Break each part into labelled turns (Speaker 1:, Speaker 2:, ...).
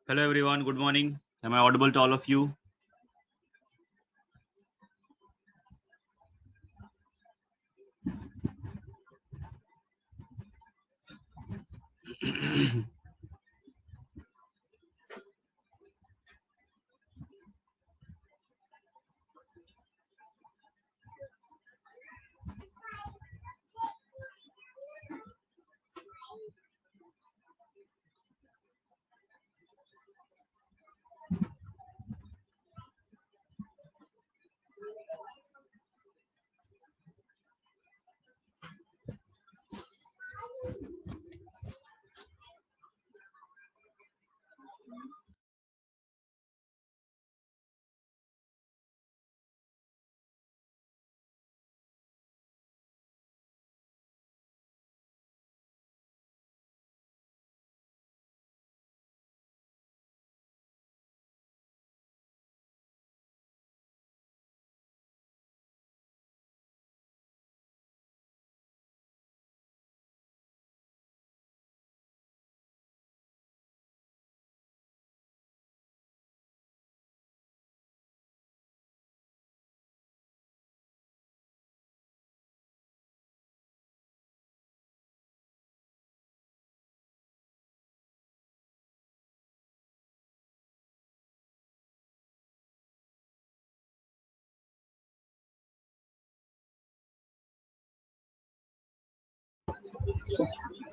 Speaker 1: Hello everyone, good morning. Am I audible to all of you?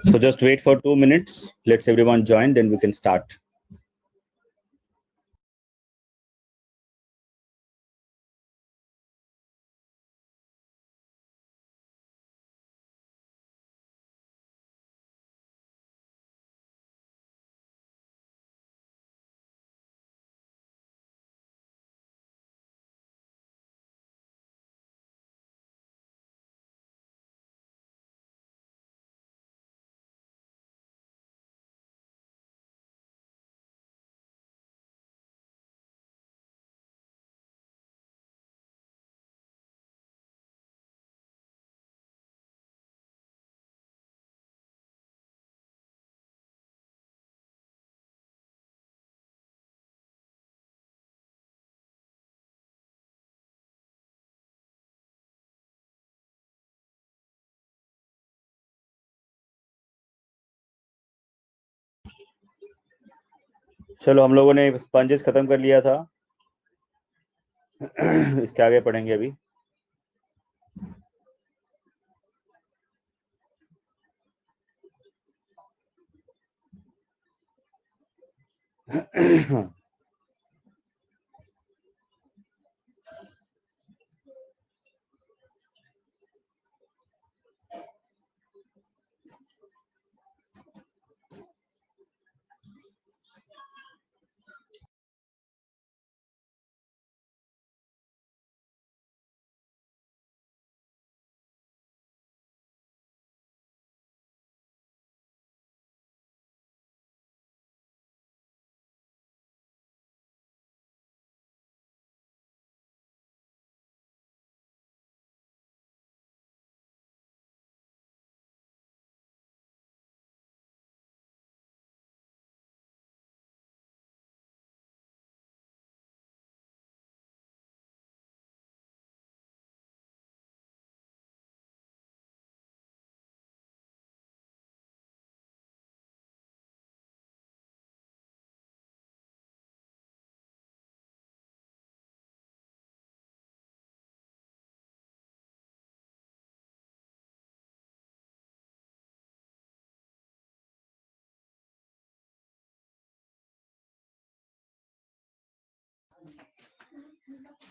Speaker 1: So just wait for 2 minutes. Let's everyone join, then we can start. चलो हम लोगों ने sponges खत्म कर लिया था. इसके आगे पढ़ेंगे अभी.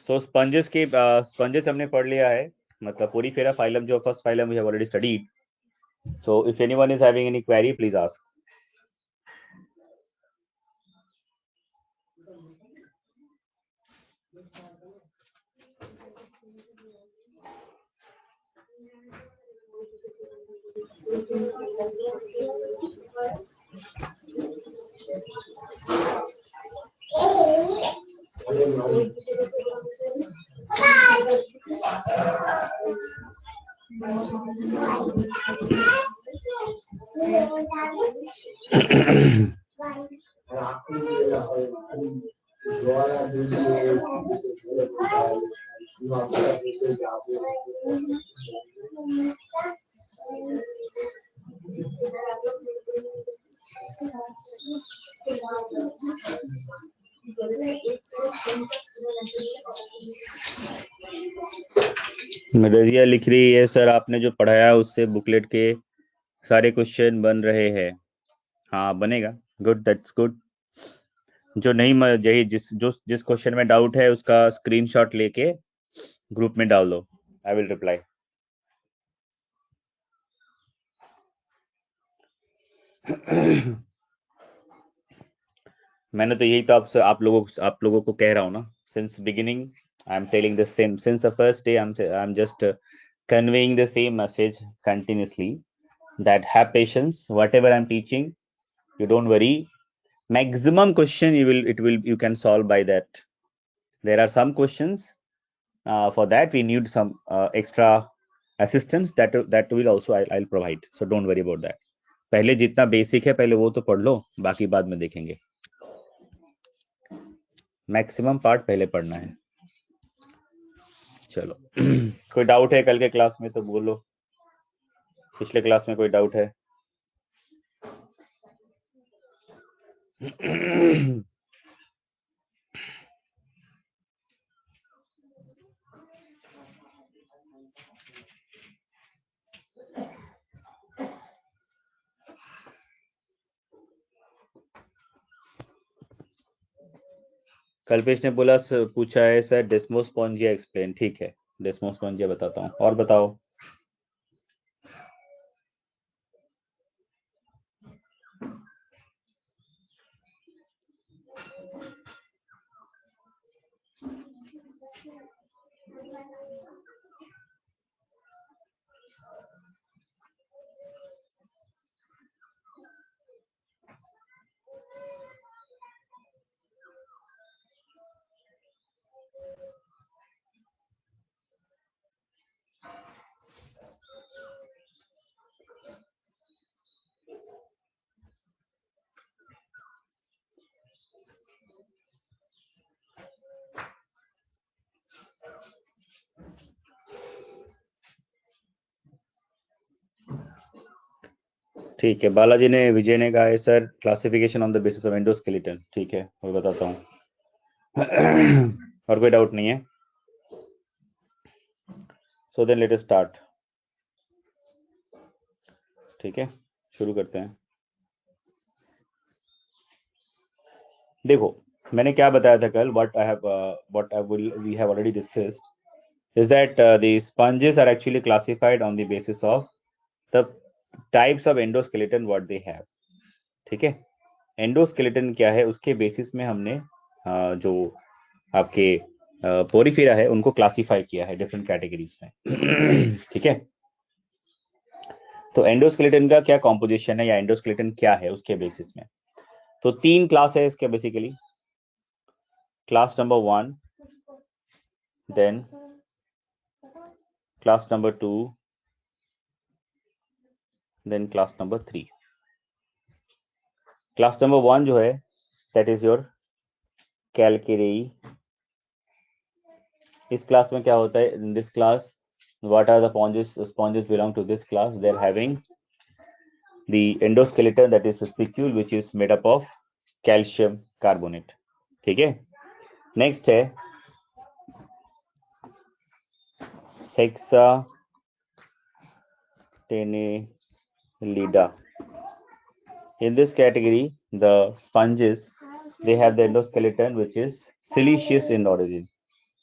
Speaker 1: So sponges हमने पढ़ लिया है. मतलब Porifera phylum जो first phylum we have already studied. So if anyone is having any query, please ask. Razia लिख रही है सर आपने जो पढ़ाया उससे बुकलेट के सारे क्वेश्चन बन रहे हैं। हाँ बनेगा, गुड, दैट्स गुड। जो नहीं यही जिस क्वेश्चन में डाउट है उसका स्क्रीनशॉट लेके ग्रुप में डाल दो, आई विल रिप्लाई। मैंने तो यही तो आप लोगों को कह रहा हूँ ना, since beginning I am telling the same, since the first day I am just conveying the same message continuously, that have patience, whatever I'm teaching, you don't worry, maximum question you can solve by that. There are some questions for that we need some extra assistance that will also I'll provide, so don't worry about that. पहले जितना basic है पहले वो तो पढ़ लो, बाकी बाद में देखेंगे। मैक्सिमम पार्ट पहले पढ़ना है। चलो कोई डाउट है कल के क्लास में तो बोलो, पिछले क्लास में कोई डाउट है? कल्पेश ने बोला पूछा है सर डेस्मोस्पोंजिया एक्सप्लेन, ठीक है डेस्मोस्पोंजिया बताता हूँ, और बताओ। ठीक है, बालाजी ने, विजय ने कहा है sir classification on the basis of endoskeleton, ठीक है वो बताता हूँ। और कोई डाउट नहीं है? So then let us start. ठीक है शुरू करते हैं। देखो मैंने क्या बताया था कल, we have already discussed is that the sponges are actually classified on the basis of the types of endoskeleton what they have। ठीक है, एंडोस्केलेटन क्या है उसके बेसिस में हमने जो आपके पोरिफेरा है उनको क्लासिफाई किया है डिफरेंट कैटेगरीज में। ठीक है, तो एंडोस्केलेटन का क्या कॉम्पोजिशन है या एंडोस्केलेटन क्या है उसके बेसिस में, तो 3 क्लास है इसके basically. Class number 1, then class number 2, then class number 3। Class number 1 जो है दैट इज योर कैलकेरेई। इस क्लास में क्या होता है, in this class what are the sponges belong to this class, they're having the endoskeleton that is a spicule which is made up of calcium carbonate। ठीक है, next है hexatenellida। in this category the sponges they have the endoskeleton which is siliceous in origin,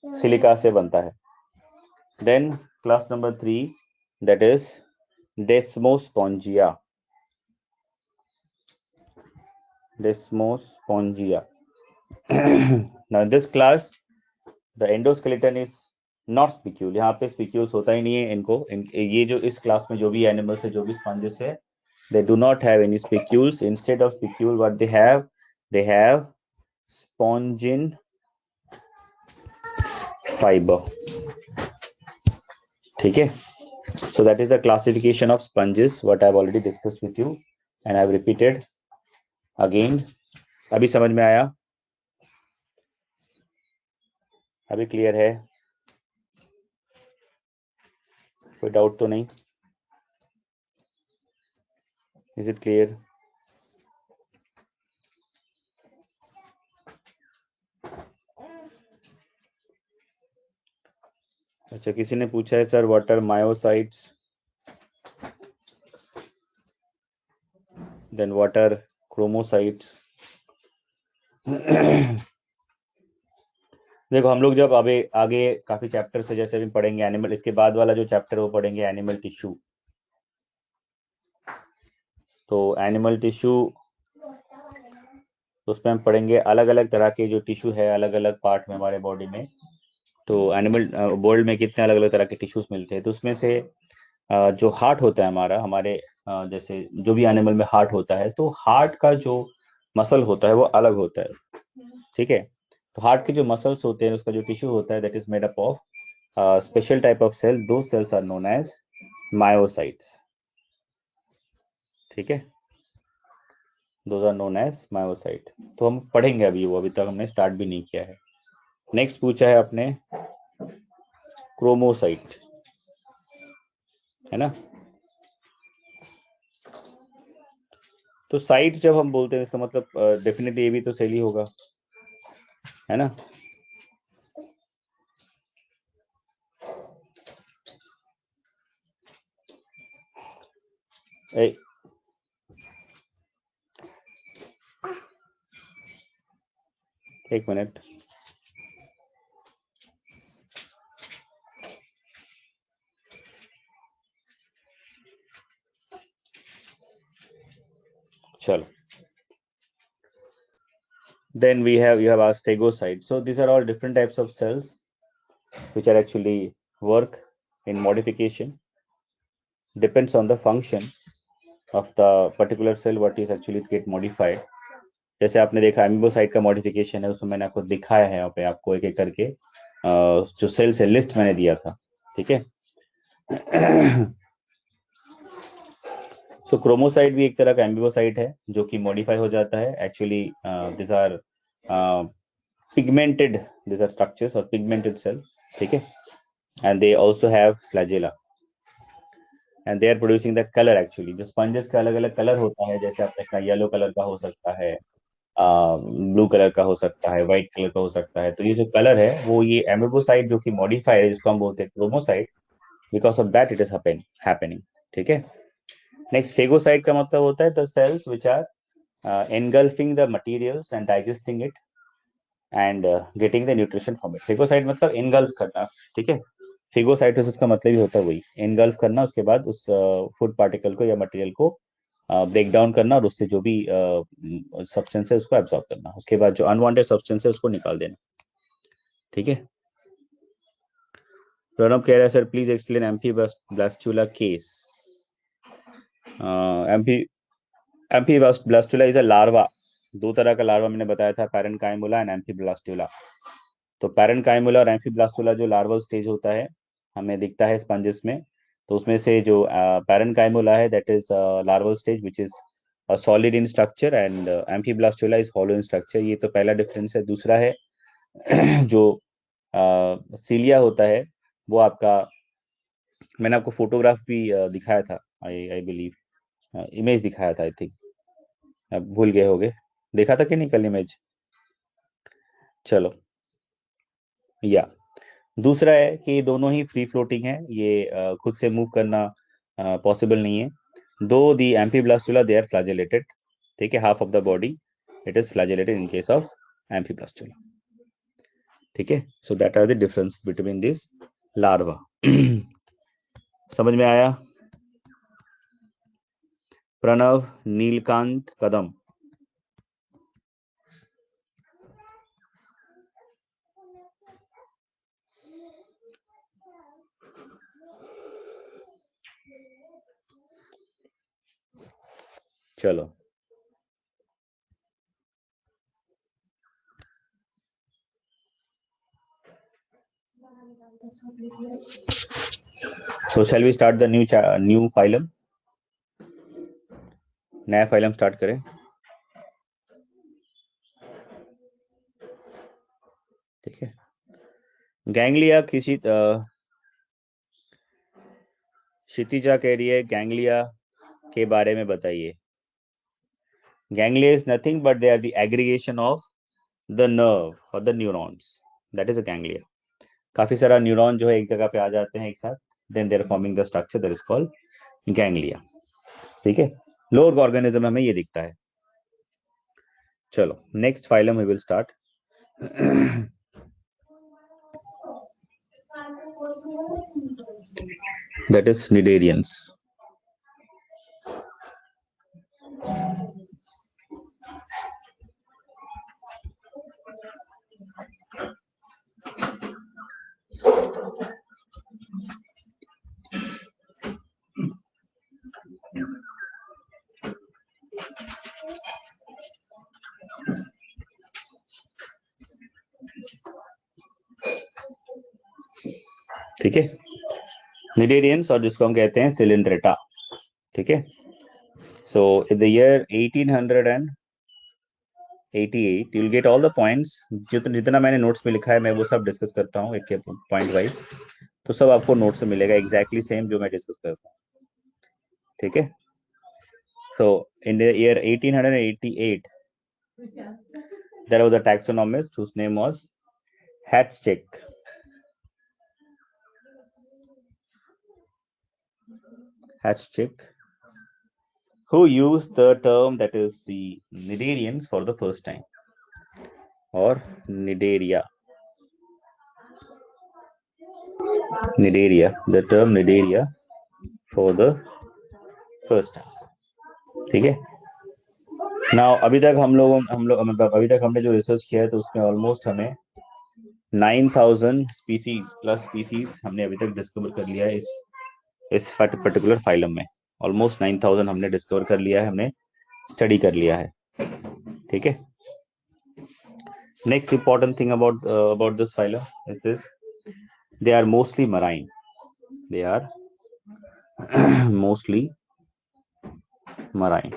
Speaker 1: silica से बनता है। then class number 3 that is desmospongia। now in this class the endoskeleton is not spicule, यहाँ पे spicules होता ही नहीं है इनको, ये जो इस क्लास में जो भी एनिमल्स है जो भी स्पंजेस है they do not have any spicules, instead of spicule what they have spongin fiber। ठीक है, so that is the classification of sponges what I have already discussed with you and I have repeated again अभी समझ में आया? अभी clear है? कोई doubt तो नहीं? Is it clear? अच्छा, किसी ने पूछा है sir what are myocytes, then what are chromocytes. देखो हम लोग जब अभी आगे काफी चैप्टर से जैसे भी पढ़ेंगे एनिमल, इसके बाद वाला जो चैप्टर वो पढ़ेंगे एनिमल टिश्यू। तो एनिमल टिश्यू, उसमें हम पढ़ेंगे अलग अलग तरह के जो टिश्यू है अलग अलग पार्ट में हमारे बॉडी में। तो एनिमल वर्ल्ड में कितने अलग अलग तरह के टिश्यूज मिलते हैं, तो उसमें से जो हार्ट होता है हमारा, हमारे जैसे जो भी एनिमल में हार्ट होता है, तो हार्ट का जो मसल होता है वो अलग होता है। ठीक है, तो हार्ट के जो मसल्स होते हैं, उसका जो टिश्यू होता है, that is made up of special type of cell, दो cells are known as myocytes. ठीक है, those are known as myocyte. तो हम पढ़ेंगे अभी, वो अभी तक हमने स्टार्ट भी नहीं किया है। नेक्स्ट पूछा है आपने क्रोमोसाइट, है ना। तो साइट जब हम बोलते हैं इसका मतलब डेफिनेटली ये भी तो सेल ही होगा, है ना। ए, एक मिनट, चलो। Then you have asked phagocytes. So these are all different types of cells which are actually work in modification. Depends on the function of the particular cell what is actually get modified. जैसे आपने देखा एमिबोसाइट का modification है, उसमें मैंने आपको दिखाया है यहाँ पे, आपको एक एक करके जो सेल्स है लिस्ट मैंने दिया था। ठीक है। सो क्रोमोसाइट भी एक तरह का एम्बिबोसाइट है जो कि मॉडिफाई हो जाता है। Actually this are pigmented, this are structures और पिगमेंटेड सेल। ठीक है, and they also have flagella and they are producing the colour. Actually जो स्पंजेस का अलग अलग कलर होता है, जैसे आपने कहा येलो कलर का हो सकता है, ब्लू कलर का हो सकता है, व्हाइट कलर का हो सकता है, तो ये जो कलर है वो ये एमिबोसाइट जो कि मॉडिफाइड है, जिसको हम बोलते हैं chromocyte, because of that it is happening. ठीक है। नेक्स्ट फेगोसाइट का मतलब होता है the cells which are engulfing the materials and digesting it and getting the nutrition from it. Phagocyte मतलब engulf करना। ठीक है, फेगोसाइटोसिस का मतलब ही होता है वही, engulf करना, उसके बाद उस फूड पार्टिकल को या मटेरियल को ब्रेक डाउन करना और उससे जो भी सब्सटेंस है उसको एब्सॉर्ब करना, उसके बाद जो अनवांटेड सब्सटेंस है उसको निकाल देना। ठीक है। प्रणब कह रहा है sir please explain amphiblastula case. Amphiblastula is a larva. दो तरह का लार्वा मैंने बताया था, पैरेन्काइमुला एंड एम्फीब्लास्टुला। तो पैरेन्काइमुला और एम्फीब्लास्टुला जो लार्वल स्टेज होता है हमें दिखता है स्पंजेस में, तो उसमें से जो पैरेन्काइमुला है that is larval stage which is solid in structure and amphiblastula is hollow in structure. ये तो पहला डिफरेंस है। दूसरा है जो सीलिया होता है वो आपका, मैंने आपको फोटोग्राफ भी दिखाया था, आई बिलीव इमेज दिखाया था, आई थिंक आप भूल गए होगे, देखा था कि नहीं कल इमेज। चलो, या दूसरा है कि दोनों ही फ्री फ्लोटिंग है, ये खुद से मूव करना पॉसिबल नहीं है। दो दी एम्फीब्लास्टुला दे आर फ्लैजेलेटेड। ठीक है, half of the body it is flagellated in case of amphiblastula. ठीक है, so that are the difference between this larva. समझ में आया? प्रणव नीलकांत कदम। चलो, so shall we start the new phylum? नया फाइलम स्टार्ट करें। गैंग्लिया किसी क्षितिजा कह रही है गैंग्लिया के बारे में बताइए। Ganglia is nothing but they are the aggregation of the nerve or the neurons, that is a ganglia. काफी सारा न्यूरॉन जो है एक जगह पे आ जाते हैं एक साथ, then they are forming the structure that is called ganglia. ठीक है, लोअर ऑर्गेनिज्म में हमें ये दिखता है। चलो next phylum we will start. That is cnidarians. ठीक है, निडेरियंस और जिसको हम कहते हैं सिलिंड्रेटा। ठीक है, so in the year 1888 you will get all the points. जितना मैंने नोट्स में लिखा है मैं वो सब डिस्कस करता हूँ एक पॉइंट वाइज, तो सब आपको नोट्स में मिलेगा एग्जैक्टली सेम जो मैं डिस्कस करता हूँ। ठीक है, so in the year 1888 there was a taxonomist whose name was Hatschek. Who used the term that is the Nidarians for the first time, or Nidaria. The term Nidaria for the first time. ठीक है, now अभी तक हम लोग मतलब अभी तक हमने जो रिसर्च किया है तो उसमें ऑलमोस्ट हमें 9000 स्पीसीज प्लस स्पीसीज हमने अभी तक डिस्कवर कर लिया है इस पर्टिकुलर फाइलम में। ऑलमोस्ट 9000 हमने डिस्कवर कर लिया है, हमने स्टडी कर लिया है। ठीक है, next important thing about this phylum is this: they are mostly marine. They are mostly marine.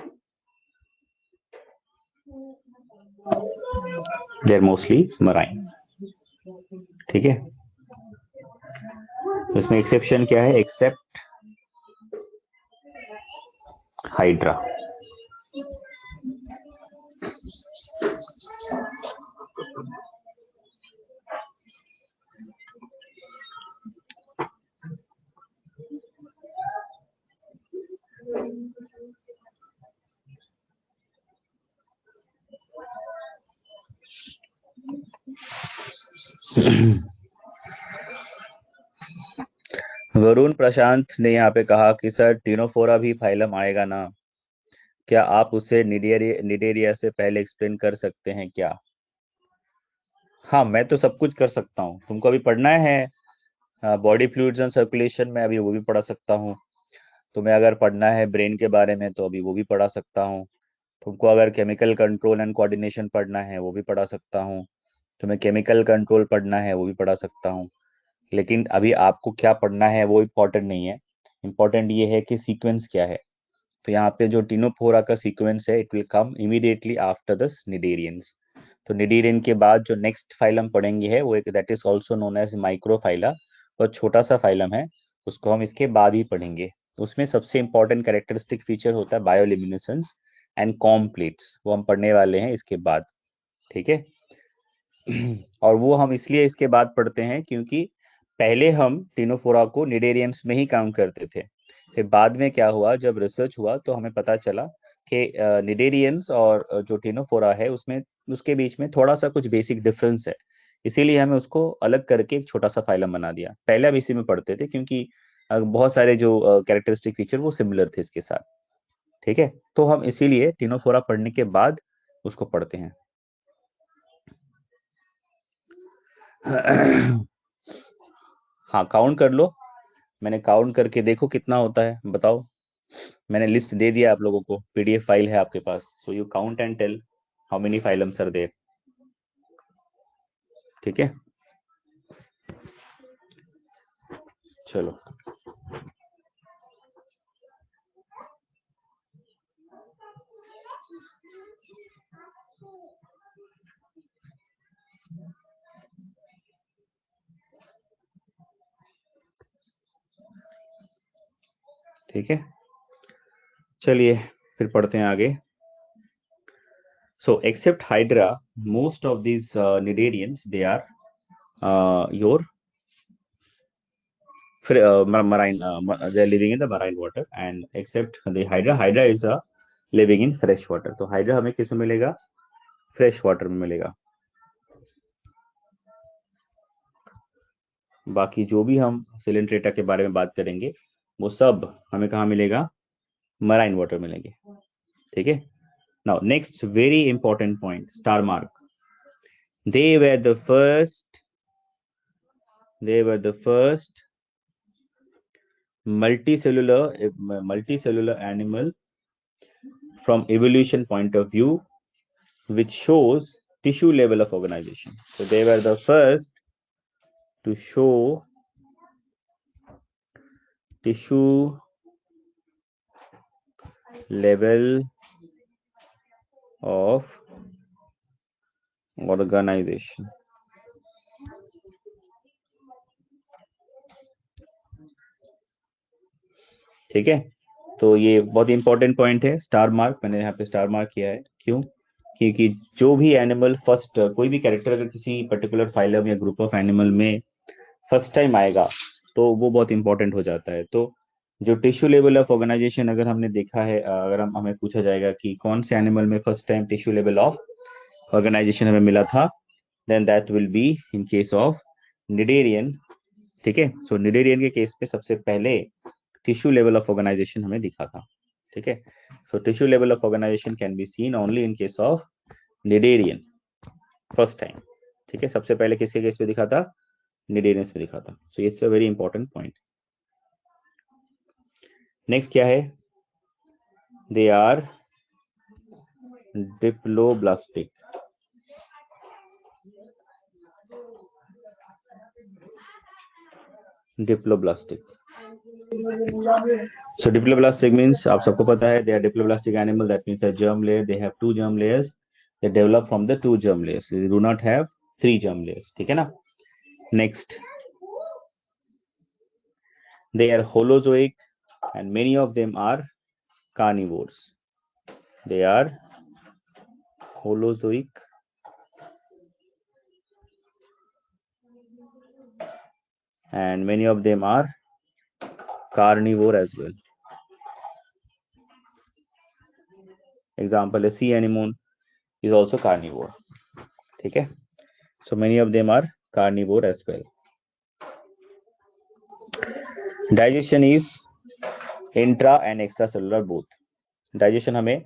Speaker 1: They are mostly marine. ठीक है, इसमें एक्सेप्शन क्या है? Accept hydra. वरुण प्रशांत ने यहाँ पे कहा कि सर टिनोफोरा भी फाइलम आएगा ना, क्या आप उसे निडेरिया से पहले एक्सप्लेन कर सकते हैं क्या? हाँ, मैं तो सब कुछ कर सकता हूँ। तुमको अभी पढ़ना है बॉडी फ्लूइड्स एंड सर्कुलेशन में, अभी वो भी पढ़ा सकता हूँ। तुम्हें अगर पढ़ना है ब्रेन के बारे में तो अभी वो भी पढ़ा सकता हूँ। तुमको अगर केमिकल कंट्रोल एंड कोऑर्डिनेशन पढ़ना है वो भी पढ़ा सकता हूँ। तुम्हें केमिकल कंट्रोल पढ़ना है वो भी पढ़ा सकता हूँ। लेकिन अभी आपको क्या पढ़ना है वो इम्पोर्टेंट नहीं है, इम्पोर्टेंट ये है कि सीक्वेंस क्या है। तो यहाँ पे जो टिनोफोरा का सीक्वेंस है it will come immediately after the cnidarians. तो निडेरियन के बाद जो नेक्स्ट फाइलम पढ़ेंगे है वो एक that is also known as microphylla, और छोटा सा फाइलम है, उसको हम इसके बाद ही पढ़ेंगे। उसमें सबसे इंपॉर्टेंट कैरेक्टरिस्टिक फीचर होता है बायोल्यूमिनेसेंस एंड कॉम्प्लेट्स, वो हम पढ़ने वाले हैं इसके बाद। ठीक है, और वो हम इसलिए इसके बाद पढ़ते हैं क्योंकि पहले हम टिनोफोरा को निडेरियंस में ही काउंट करते थे। फिर बाद में क्या हुआ, जब रिसर्च हुआ तो हमें पता चला कि निडेरियंस और जो टिनोफोरा है उसमें उसके बीच में थोड़ा सा कुछ बेसिक डिफरेंस है, इसीलिए हमें उसको अलग करके एक छोटा सा फाइलम बना दिया। पहले हम इसी में पढ़ते थे क्योंकि बहुत सारे जो कैरेक्टरिस्टिक फीचर वो सिमिलर थे इसके साथ। ठीक है, तो हम इसीलिए टिनोफोरा पढ़ने के बाद उसको पढ़ते हैं। हाँ, काउंट कर लो। मैंने काउंट करके देखो कितना होता है, बताओ। मैंने लिस्ट दे दिया आप लोगों को, पीडीएफ फाइल है आपके पास, so you count and tell how many phylums are there. ठीक है, चलो। ठीक है, चलिए फिर पढ़ते हैं आगे. So except Hydra, most of these cnidarians, they are your marine, they are living in the marine water, and except the Hydra is living in fresh water. तो Hydra हमें किस में मिलेगा? फ्रेश वाटर में मिलेगा. बाकी जो भी हम सिलेंट्रेटा के बारे में बात करेंगे वो सब हमें कहाँ मिलेगा? मराइन वाटर मिलेंगे. ठीक है. Now next very important point, star mark. They were the first multicellular animal from evolution point of view, which shows tissue level of organization. So they were the first to show tissue level of organization. ठीक है, तो ये बहुत important point है. Star mark, मैंने यहाँ पे star mark किया है. क्यों? क्योंकि जो भी एनिमल फर्स्ट, कोई भी कैरेक्टर अगर किसी पर्टिकुलर फाइलम या ग्रुप ऑफ एनिमल में फर्स्ट टाइम आएगा तो वो बहुत इंपॉर्टेंट हो जाता है. तो जो टिश्यू लेवल ऑफ ऑर्गेनाइजेशन अगर हमने देखा है, अगर हमें पूछा जाएगा कि कौन से एनिमल में first time tissue level of organisation हमें मिला था, then that will be in case of cnidarian. ठीक है, सो निडेरियन के केस में सबसे पहले टिश्यू लेवल ऑफ ऑर्गेनाइजेशन हमें दिखा था. ठीक है, so tissue level of organisation can be seen only in case of cnidarian first time. ठीक है, सबसे पहले किसके केस में दिखा था? निडेरियंस में दिखा था. So it's a very important point. Next क्या है? They are diploblastic. So diploblastic means आप सबको पता है, they are diploblastic animal. That means the germ layer, they have 2 germ layers. They develop from the 2 germ layers. They do not have 3 germ layers. ठीक है ना? Next, they are holozoic and many of them are carnivores. They are holozoic and many of them are carnivore as well. Example, a sea anemone is also carnivore. ठीक है, so many of them are carnivore as well. Digestion is intra and extra cellular both. Digestion हमें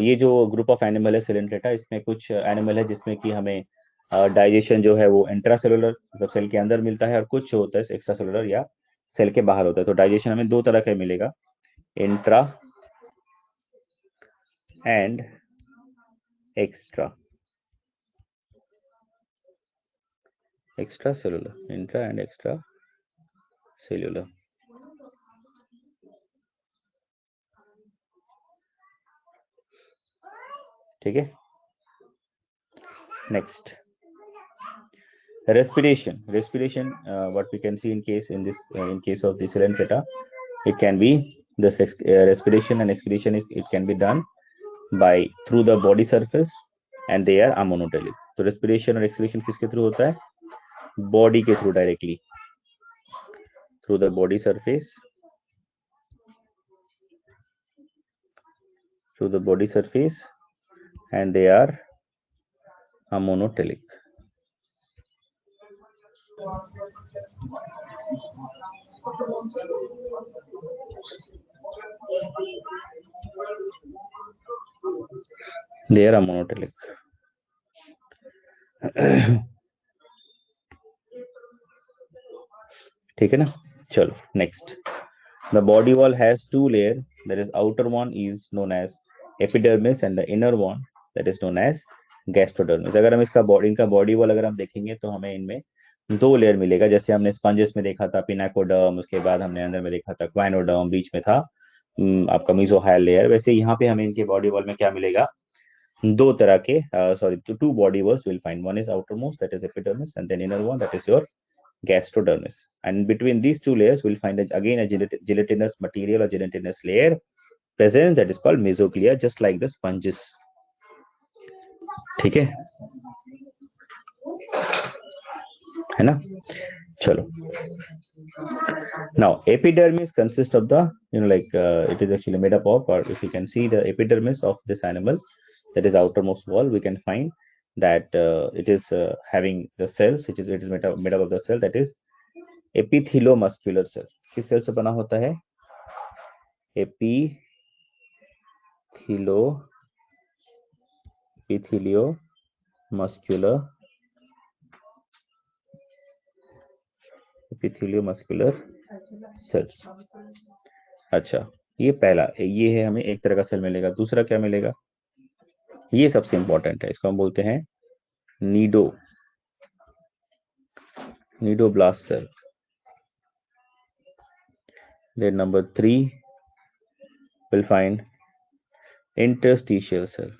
Speaker 1: ये जो group of animal है Coelenterata, इसमें कुछ animal है जिसमें कि हमें डाइजेशन जो है वो इंट्रा सेलुलर मतलब सेल के अंदर मिलता है, और कुछ होता है एक्स्ट्रा सेलुलर या सेल के बाहर होता है. तो डाइजेशन हमें 2 तरह का मिलेगा, intra and extra. Extra cellular, intra and extra cellular. ठीक है. Next, respiration. What we can see in case of the Coelenterata, it can be this respiration and excretion it can be done by through the body surface and they are amonotelic. तो respiration और excretion किसके through होता है? Body के through, directly through the body surface, and they are amonotelic. They are amonotelic. ठीक है ना? चलो next. The body wall has 2 layers. That is, outer one is known as epidermis and the inner one that is known as gastrodermis. अगर हम इनका body wall अगर हम देखेंगे तो हमें इनमें 2 लेयर मिलेगा. जैसे हमने स्पंजेस में देखा था पिनाकोडर्म, उसके बाद हमने अंदर में देखा था क्वाइनोडर्म, बीच में था आपका मीजोहाइल लेयर. वैसे यहाँ पे हमें इनके बॉडी वॉल में क्या मिलेगा? 2 तरह के two body walls will find. One is outermost, that is epidermis, and then inner one, that is your gastrodermis. and between these two layers we'll find again a gelatinous material or gelatinous layer present, that is called mesoglia, just like the sponges. ठीक है ना? चलो. Now epidermis consists of the, it is actually made up of, or if you can see the epidermis of this animal, that is outermost wall, we can find that it is having the cells, it is made up of the cell, that is epitheliomuscular cell. किस cell से बना होता है? epitheliomuscular cells. अच्छा, ये पहला, ये है, हमें एक तरह का सेल मिलेगा. दूसरा क्या मिलेगा? ये सबसे इंपॉर्टेंट है, इसको हम बोलते हैं nidoblast cell. Then number 3 we'll find interstitial cell.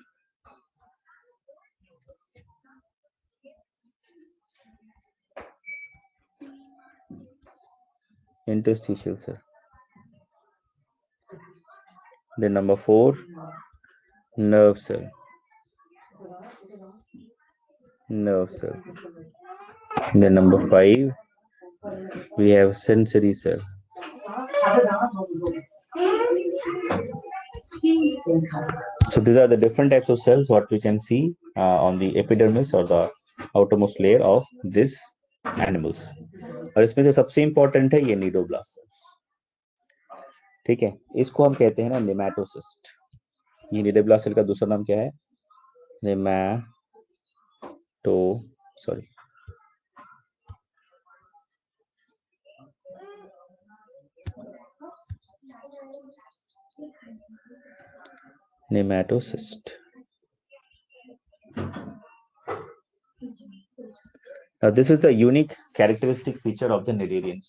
Speaker 1: Interstitial cell. Then number 4 nerve cell. Then number 5 we have sensory cell. So these are the different types of cells what we can see on the epidermis or the outermost layer of this animals. और इसमें से सबसे important है ये cnidoblast sales. ठीक है, इसको हम कहते हैं ना नेमाटोसिस्ट. ये निडोब्लास्ट सेल का दूसरा नाम क्या है? Nematocyst. Now this is the unique characteristic feature of the nidarians.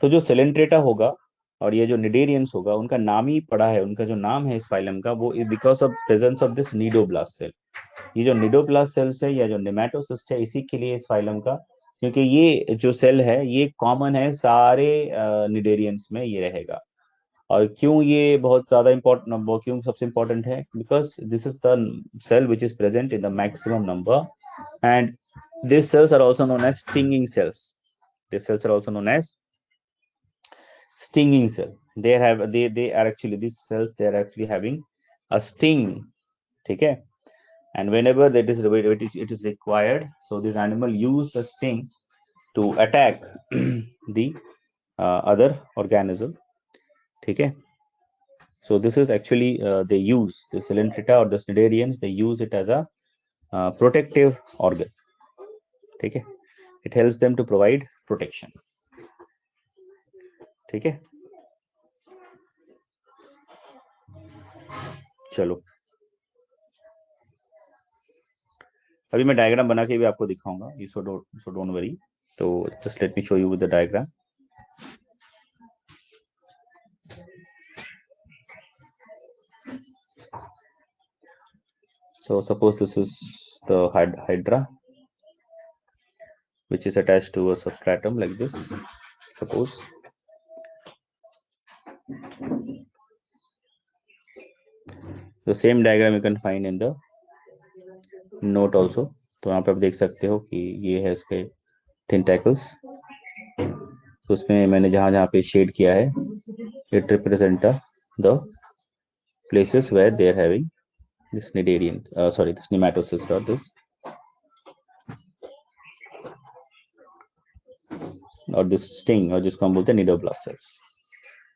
Speaker 1: तो जो सेलेंट्रेटा होगा और ये जो निडेरियंस होगा, उनका नाम ही पड़ा है, उनका जो नाम है इस फाइलम का, वो because of presence of this cnidoblast cell. ये जो निडोब्लास्ट सेल्स है या जो नेमाटोसिस्ट है, इसी के लिए इस फाइलम का, क्योंकि ये जो सेल है ये कॉमन है सारे निडेरियंस में, ये रहेगा. और क्यों ये बहुत ज्यादा इंपॉर्टेंट, क्यों सबसे इंपॉर्टेंट है? Because this is the cell which is present in the maximum number, and these cells are also known as stinging cells. These cells are also known as stinging cell. They are actually, these cells, they are actually having a sting. Okay, and whenever it is required, so this animal use the sting to attack the other organism. Okay, so this is actually they use the Coelenterata or the cnidarians, they use it as a protective organ. ठीक है, it helps them to provide protection. ठीक है, चलो अभी मैं diagram बना के भी आपको दिखाऊंगा, so don't worry. तो just let me show you with the diagram. So suppose this is the hydra which is attached to a substratum like this. Suppose the same diagram you can find in the note also. तो यहाँ पे आप देख सकते हो कि ये है इसके टेंटेकल्स. तो उसमें मैंने जहाँ पे शेड किया है, it represent the places where they are having this cnidarian, this nematocyst or this or this sting, और जिसको हम बोलते हैं nidoblast cells.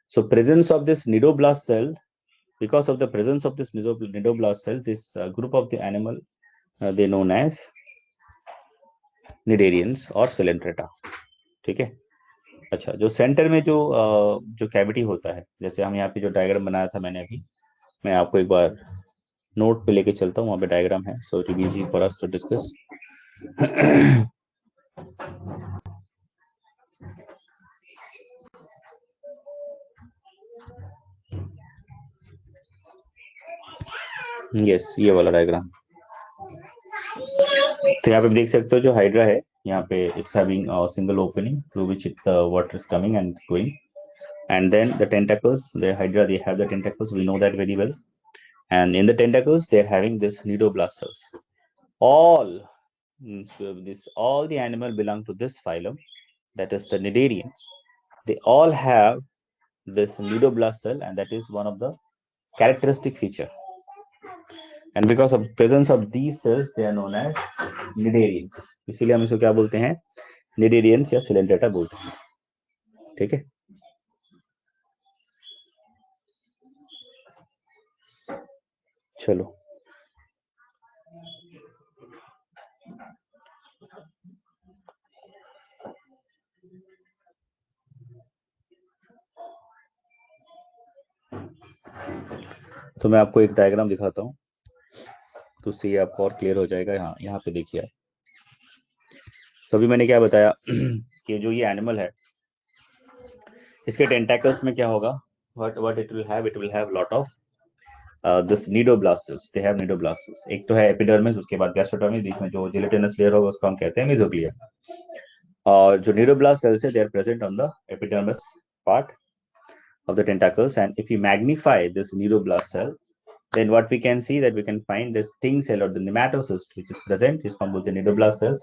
Speaker 1: So presence of this nidoblast cell, because of the presence of this nidoblast cell, this group of the animal they known as nidarians or Coelenterata. ठीक है. अच्छा, जो centre में जो कैविटी होता है, जैसे हम यहाँ पे जो डायग्राम बनाया था मैंने अभी, मैं आपको एक बार नोट पे लेके चलता हूँ, वहाँ पे डायग्राम है, so it is easy for us to discuss. Yes, ये वाला डायग्राम. तो यहाँ पे देख सकते हो जो हाइड्रा है यहाँ पे it's having a single opening through which the water is coming and it's going. And then the tentacles, the hydra, they have the tentacles, we know that very well. And in the tentacles they're having this nidoblast cells. All the animal belong to this phylum, that is the cnidarians. They all have this nidoblast cell, and that is one of the characteristic feature. And because of presence of these cells, they are known as cnidarians. इसीलिए हम इसको क्या बोलते हैं, cnidarians या Coelenterata बोलते हैं. ठीक है, चलो. तो मैं आपको एक डायग्राम दिखाता हूँ, तो उससे ये आपको और क्लियर हो जाएगा. यहाँ पे देखिए आप. तो अभी मैंने क्या बताया कि जो ये एनिमल है, इसके टेंटाकल्स में क्या होगा, what it will have lot of this nidoblast cells. They have nidoblast cells. एक तो है एपिडर्मिस, उसके बाद गैस्ट्रोडर्मिस, बीच में जो जिलेटिनस लेयर होगा उसको हम कहते हैं मेसोग्लिया. और जो nidoblast cells है, they are present on the epidermis part of the tentacles. And if you magnify this nidoblast cell, then what we can see, that we can find the sting cell or the nematocyst which is present, इसको हम बोलते हैं nidoblast cells.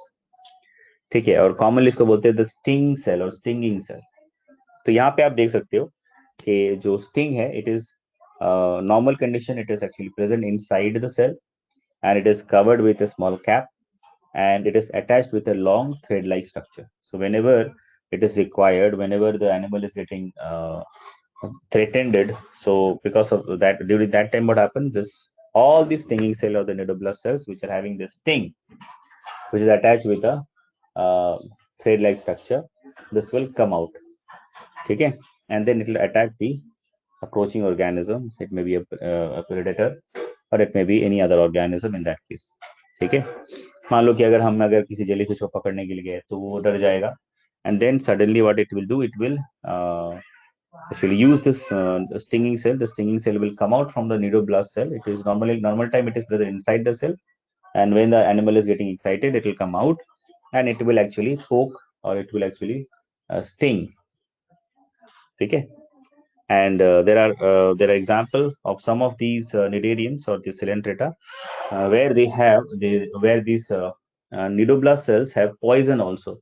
Speaker 1: ठीक है, और commonly इसको बोलते हैं the sting cell और stinging cell. तो यहाँ पे आप देख सकते हो कि जो sting है, it is normal condition, it is actually present inside the cell, and it is covered with a small cap, and it is attached with a long thread-like structure. So whenever it is required, whenever the animal is getting threatened, so because of that, during that time, what happens, this all these stinging cell or the nidoblast cells which are having this sting, which is attached with a thread-like structure, this will come out. Okay, and then it will attack the approaching organism. It may be a predator, or it may be any other organism in that case. ठीक है, मान लो कि अगर किसी jellyfish को पकड़ने के लिए गए तो वो डर जाएगा, and then suddenly what it will do, it will actually use this stinging cell. The stinging cell will come out from the nidoblast cell. It is normal time it is present inside the cell, and when the animal is getting excited, it will come out and it will actually poke, or it will actually sting. ठीक है, and there are examples of some of these cnidarians or the Coelenterata where these nidoblast cells have poison also.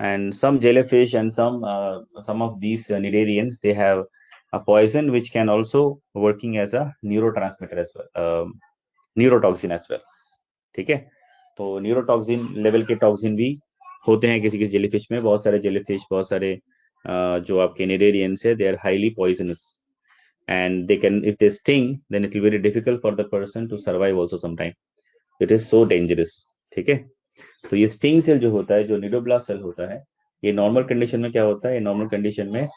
Speaker 1: And some jellyfish and some of these cnidarians, they have a poison which can also working as a neurotransmitter as well, neurotoxin as well. ठीक है, तो neurotoxin level के toxin भी होते हैं किसी किसी jellyfish में. बहुत सारे जेलीफिश, बहुत सारे जो आपके निडेरियंस है, they are highly poisonous, and they can, if they sting, then it will be very difficult for the person to survive also sometime. It is so dangerous. ठीक है, तो ये स्टिंग सेल जो होता है, जो निडोब्लास्ट सेल होता है, ये नॉर्मल कंडीशन में क्या होता है, नॉर्मल कंडीशन में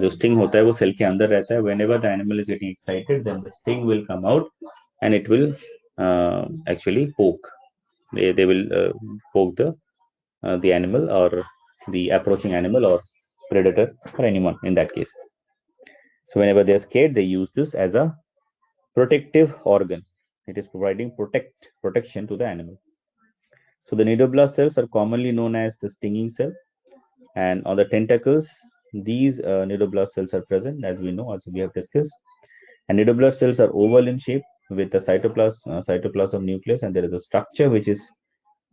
Speaker 1: जो स्टिंग होता है वो सेल के अंदर रहता है. whenever the animal is getting excited, then the sting will come out and it will actually poke. They will poke the animal, or the approaching animal, or predator, or anyone in that case. So whenever they are scared, they use this as a protective organ. It is providing protection to the animal. So the nidoblast cells are commonly known as the stinging cell, and on the tentacles, these nidoblast cells are present, as we know, as we have discussed. And nidoblast cells are oval in shape with the cytoplasm nucleus, and there is a structure which is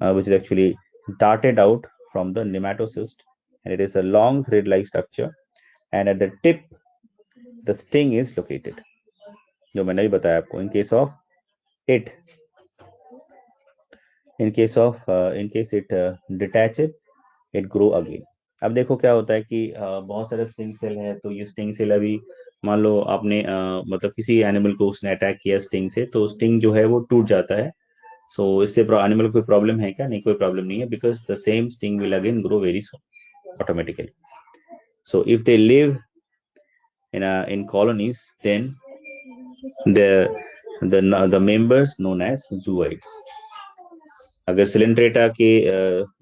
Speaker 1: actually darted out from the nematocyst, and it is a long thread-like structure, and at the tip the sting is located. जो मैंने भी बताया आपको, in case it detaches, it grow again. अब देखो क्या होता है कि बहुत सारे स्टिंग सेल है, तो ये स्टिंग सेल अभी मान लो आपने मतलब किसी एनिमल को उसने अटैक किया स्टिंग से, तो स्टिंग जो है वो टूट जाता है. सो इससे एनिमल को कोई प्रॉब्लम है क्या? नहीं, कोई प्रॉब्लम नहीं है, because the same sting will again grow very soon automatically. So if they live in colonies, then the members known as zooids. अगर सिलेंट्रेटा के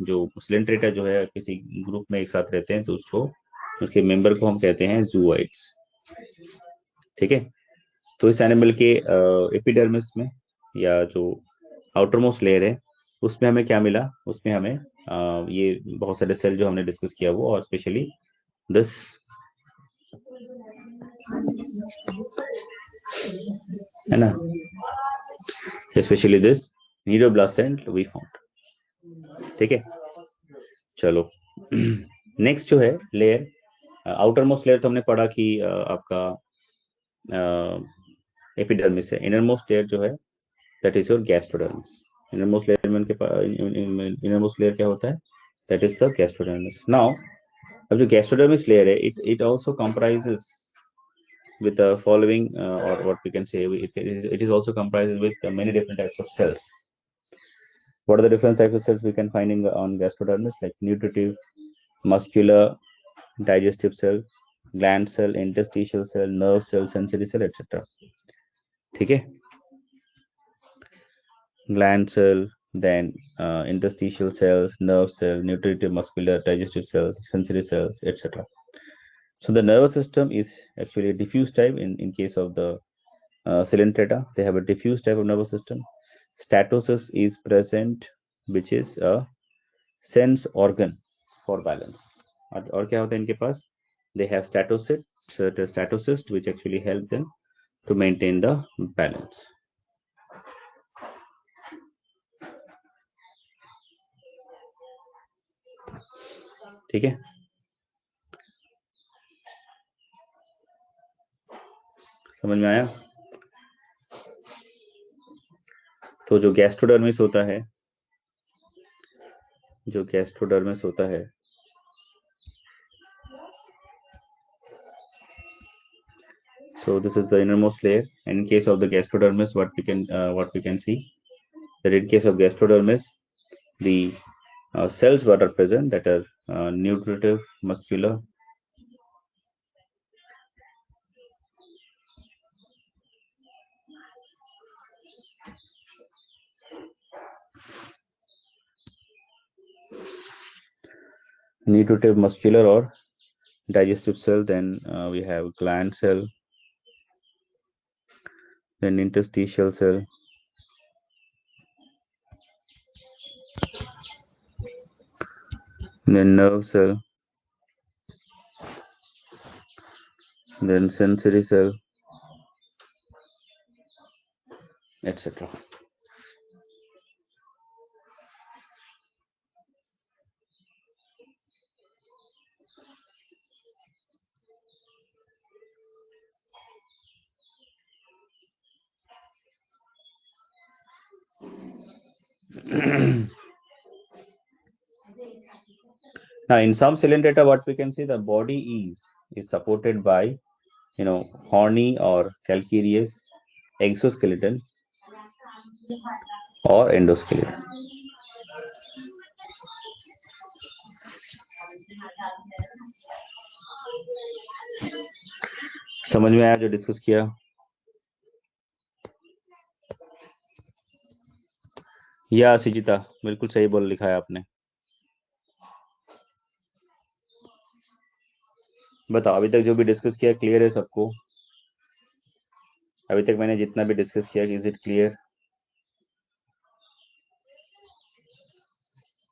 Speaker 1: जो सिलेंट्रेटा जो है किसी ग्रुप में एक साथ रहते हैं, तो उसके मेंबर को हम कहते हैं जूआइड्स. ठीक है, तो इस एनिमल के एपिडर्मिस में, या जो आउटरमोस्ट लेयर है, उसमें हमें क्या मिला? उसमें हमें ये बहुत सारे सेल जो हमने डिस्कस किया वो, और स्पेशली दिस है ना, specially this neuroblast cell we found. ठीक है, चलो नेक्स्ट जो है लेयर, आउटर मोस्ट लेयर तो हमने पढ़ा कि आपका एपिडर्मिस है। इनर मोस्ट लेयर जो है that is your gastrodermis. Inner most layer में उनके इनर मोस्ट लेयर क्या होता है, that is the gastrodermis. Now अब जो गैस्ट्रोडर्मिस लेयर है, it also comprises with the following or what we can say, it is also comprises with many different types of cells. What are the different types of cells we can find in on gastrodermis? Like nutritive, muscular, digestive cell, gland cell, interstitial cell, nerve cell, sensory cell, etc. ठीक है, gland cell, then interstitial cells, nerve cell, nutritive, muscular, digestive cells, sensory cells, etc. So the nervous system is actually a diffuse type in case of the Coelenterata. They have a diffuse type of nervous system. Statosis is present, which is a sense organ for balance. और क्या होता है इनके पास? They have statocyst which actually help them to maintain the balance. ठीक है, समझ में आया? तो जो गैस्ट्रोडर्मिस होता है, so this is the innermost layer. And in case of the gastrodermis, what we can see that in case of gastrodermis, the cells what are present, that are nutritive, muscular, or digestive cell. Then we have gland cell, then interstitial cell, then nerve cell, then sensory cell, etc. Now in some Coelenterata, what we can see, the body is supported by horny or calcareous exoskeleton or endoskeleton. समझ में आया जो discuss किया? या सिजिता, बिल्कुल सही बोल लिखा है आपने। बताओ अभी तक जो भी डिस्कस किया क्लियर है सबको? अभी तक मैंने जितना भी डिस्कस किया, इज इट क्लियर?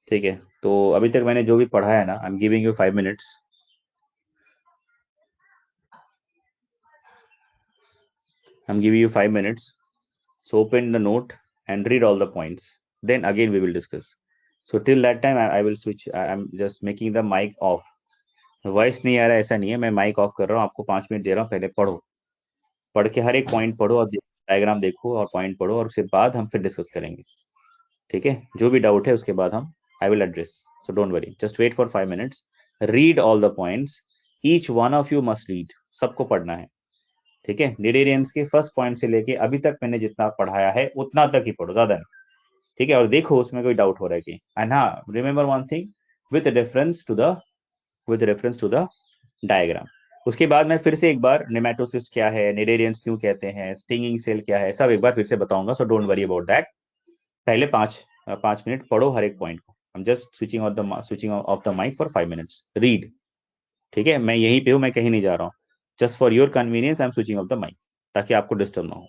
Speaker 1: ठीक है, तो अभी तक मैंने जो भी पढ़ा है ना, I am giving you 5 minutes. I'm giving you 5 minutes. So open the note and read all the points. Then again we will discuss. So till that time I will switch. I'm just making the mic off. Voice नहीं आ रहा ऐसा नहीं है, मैं mic off कर रहा हूँ, आपको 5 मिनट दे रहा हूँ, पहले पढ़ो, पढ़ के हर एक पॉइंट पढ़ो और डायग्राम देखो और पॉइंट पढ़ो, और उसके बाद हम फिर डिस्कस करेंगे। ठीक है, जो भी डाउट है उसके बाद हम I will address, so don't worry, just wait for 5 minutes, read all the points, each one of you must read, सबको पढ़ना है। ठीक है, लिडेरियंस के फर्स्ट पॉइंट से लेके अभी तक मैंने जितना पढ़ाया है उतना तक ही पढ़ो, ज्यादा नहीं। ठीक है, और देखो उसमें कोई डाउट हो रहा है कि, एंड हाँ remember one thing, with reference to the diagram. उसके बाद मैं फिर से एक बार नेमेटोसिस्ट क्या है, निडेरियंस क्यों कहते हैं, स्टिंगिंग सेल क्या है, सब एक बार फिर से बताऊंगा, सो डोंट वरी अबाउट दैट। पहले 5 मिनट पढ़ो हर एक पॉइंट को। I'm just switching off the mic for 5 minutes. Read. ठीक है, मैं यहीं पे हूँ, मैं कहीं नहीं जा रहा हूँ, just for your convenience I am switching off the mike, ताकि आपको डिस्टर्ब ना हो।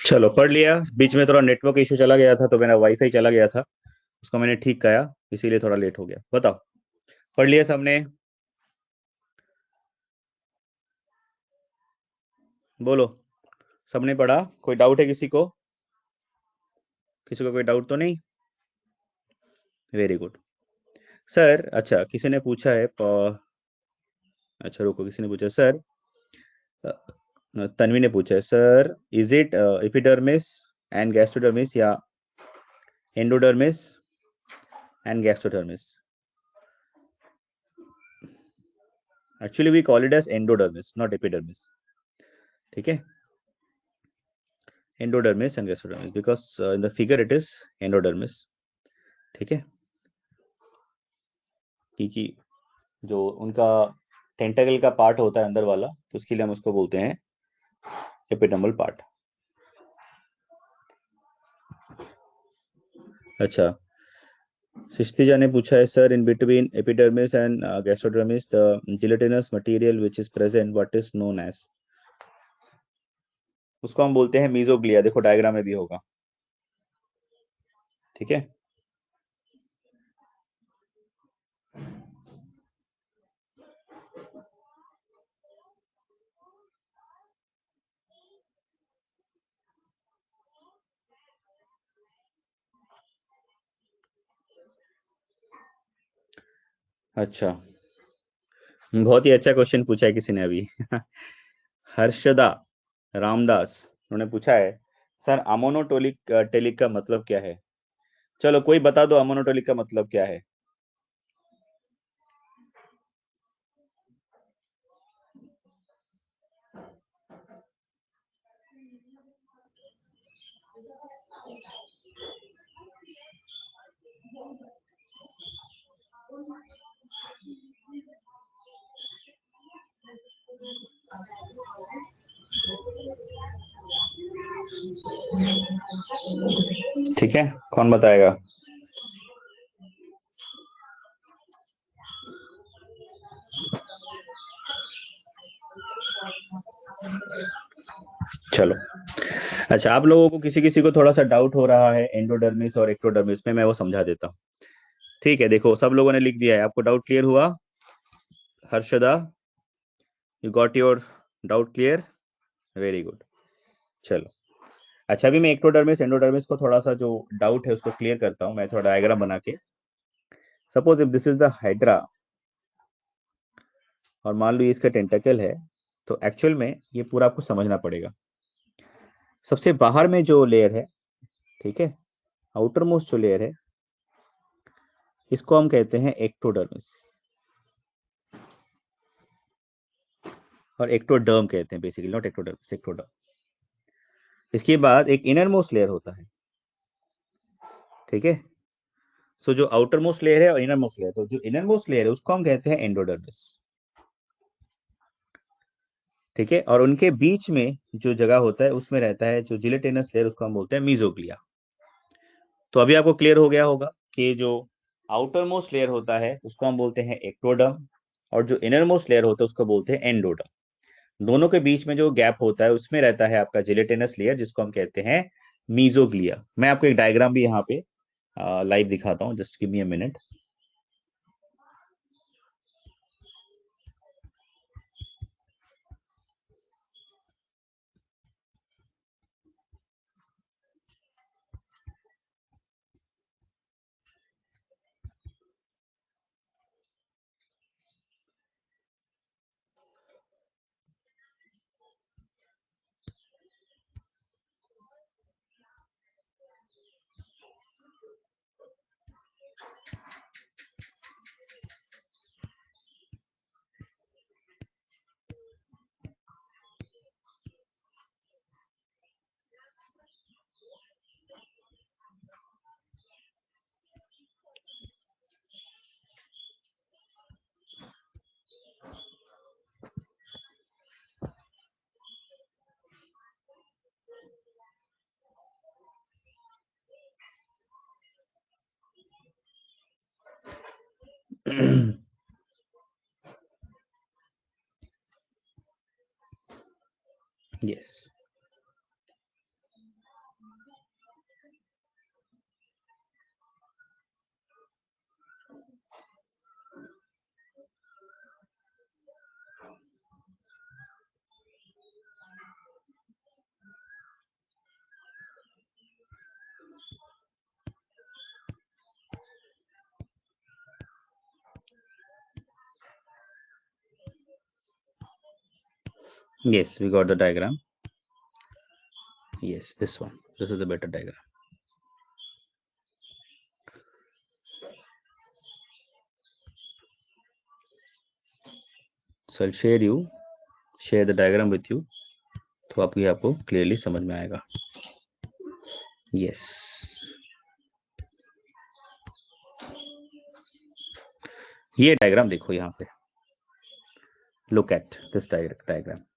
Speaker 1: चलो पढ़ लिया। बीच में थोड़ा नेटवर्क इशू चला गया था, तो मेरा वाईफाई चला गया था, उसको मैंने ठीक किया, इसीलिए थोड़ा लेट हो गया। बताओ, पढ़ लिया सबने? बोलो, सबने पढ़ा? कोई डाउट है किसी को? किसी को कोई डाउट तो नहीं? Very good sir. अच्छा, किसी ने पूछा है अच्छा रुको, किसी ने पूछा सर, तन्वी ने पूछा है sir, is it epidermis and gastrodermis या endodermis and gastrodermis? Actually we call it as endodermis, not epidermis. ठीक है, endodermis and gastrodermis, because in the figure it is endodermis. ठीक है, क्योंकि जो उनका टेंटाकल का पार्ट होता है अंदर वाला, तो उसके लिए हम उसको बोलते हैं एपिडर्मल पार्ट। अच्छा, सिस्तिजा ने पूछा है sir, in between epidermis and gastrodermis the gelatinous material which is present, what is known as? उसको हम बोलते हैं मीजोग्लिया। देखो डायग्राम में भी होगा। ठीक है, अच्छा, बहुत ही अच्छा क्वेश्चन पूछा है किसी ने अभी। हर्षदा रामदास, उन्होंने पूछा है सर, अमोनोटोलिक टेलिक का मतलब क्या है? चलो कोई बता दो, अमोनोटोलिक का मतलब क्या है? ठीक है, कौन बताएगा? चलो, अच्छा, आप लोगों को किसी किसी को थोड़ा सा डाउट हो रहा है एंडोडर्मिस और एक्टोडर्मिस में, मैं वो समझा देता हूँ। ठीक है, देखो सब लोगों ने लिख दिया है, आपको डाउट क्लियर हुआ? Harshada, you got your doubt clear? Very good. चलो, अच्छा, अभी मैं एक्टोडर्मिस एंडोडर्मिस को थोड़ा सा जो डाउट है उसको क्लियर करता हूँ, मैं थोड़ा डायग्राम बना के। Suppose if this is the hydra, और मान लो ये इसका टेंटेकल है, तो एक्चुअल में ये पूरा आपको समझना पड़ेगा। सबसे बाहर में जो लेयर है, ठीक है, आउटर मोस्ट जो लेयर है, इसको हम कहते हैं एक्टोडर्मिस, और एक्टोडर्म कहते हैं बेसिकली, नॉट एक्टोडर्मिस, एक्टोडर्म। इसके बाद एक इनर मोस्ट लेयर होता है। ठीक है, सो जो आउटर मोस्ट लेयर है और इनर मोस्ट लेयर, तो जो इनर मोस्ट लेयर है उसको हम कहते हैं एंडोडर्मिस। ठीक है, और उनके बीच में जो जगह होता है उसमें रहता है जो जिलेटिनस लेयर, उसको हम बोलते हैं मीजोग्लिया। तो अभी आपको क्लियर हो गया होगा कि जो आउटर मोस्ट लेयर होता है उसको हम बोलते हैं एक्टोडर्म, और जो इनर मोस्ट लेयर होता है उसको बोलते हैं एंडोडर्म। दोनों के बीच में जो गैप होता है उसमें रहता है आपका जिलेटिनस लेयर, जिसको हम कहते हैं मीजोग्लिया। मैं आपको एक डायग्राम भी यहाँ पे लाइव दिखाता हूँ, just give me a minute. Yes. Yes, we got the diagram. Yes, this one. This is a better diagram. So I'll share the diagram with you. तो आपको क्लियरली समझ में आएगा. Yes. ये डायग्राम देखो यहाँ पे. Look at this diagram.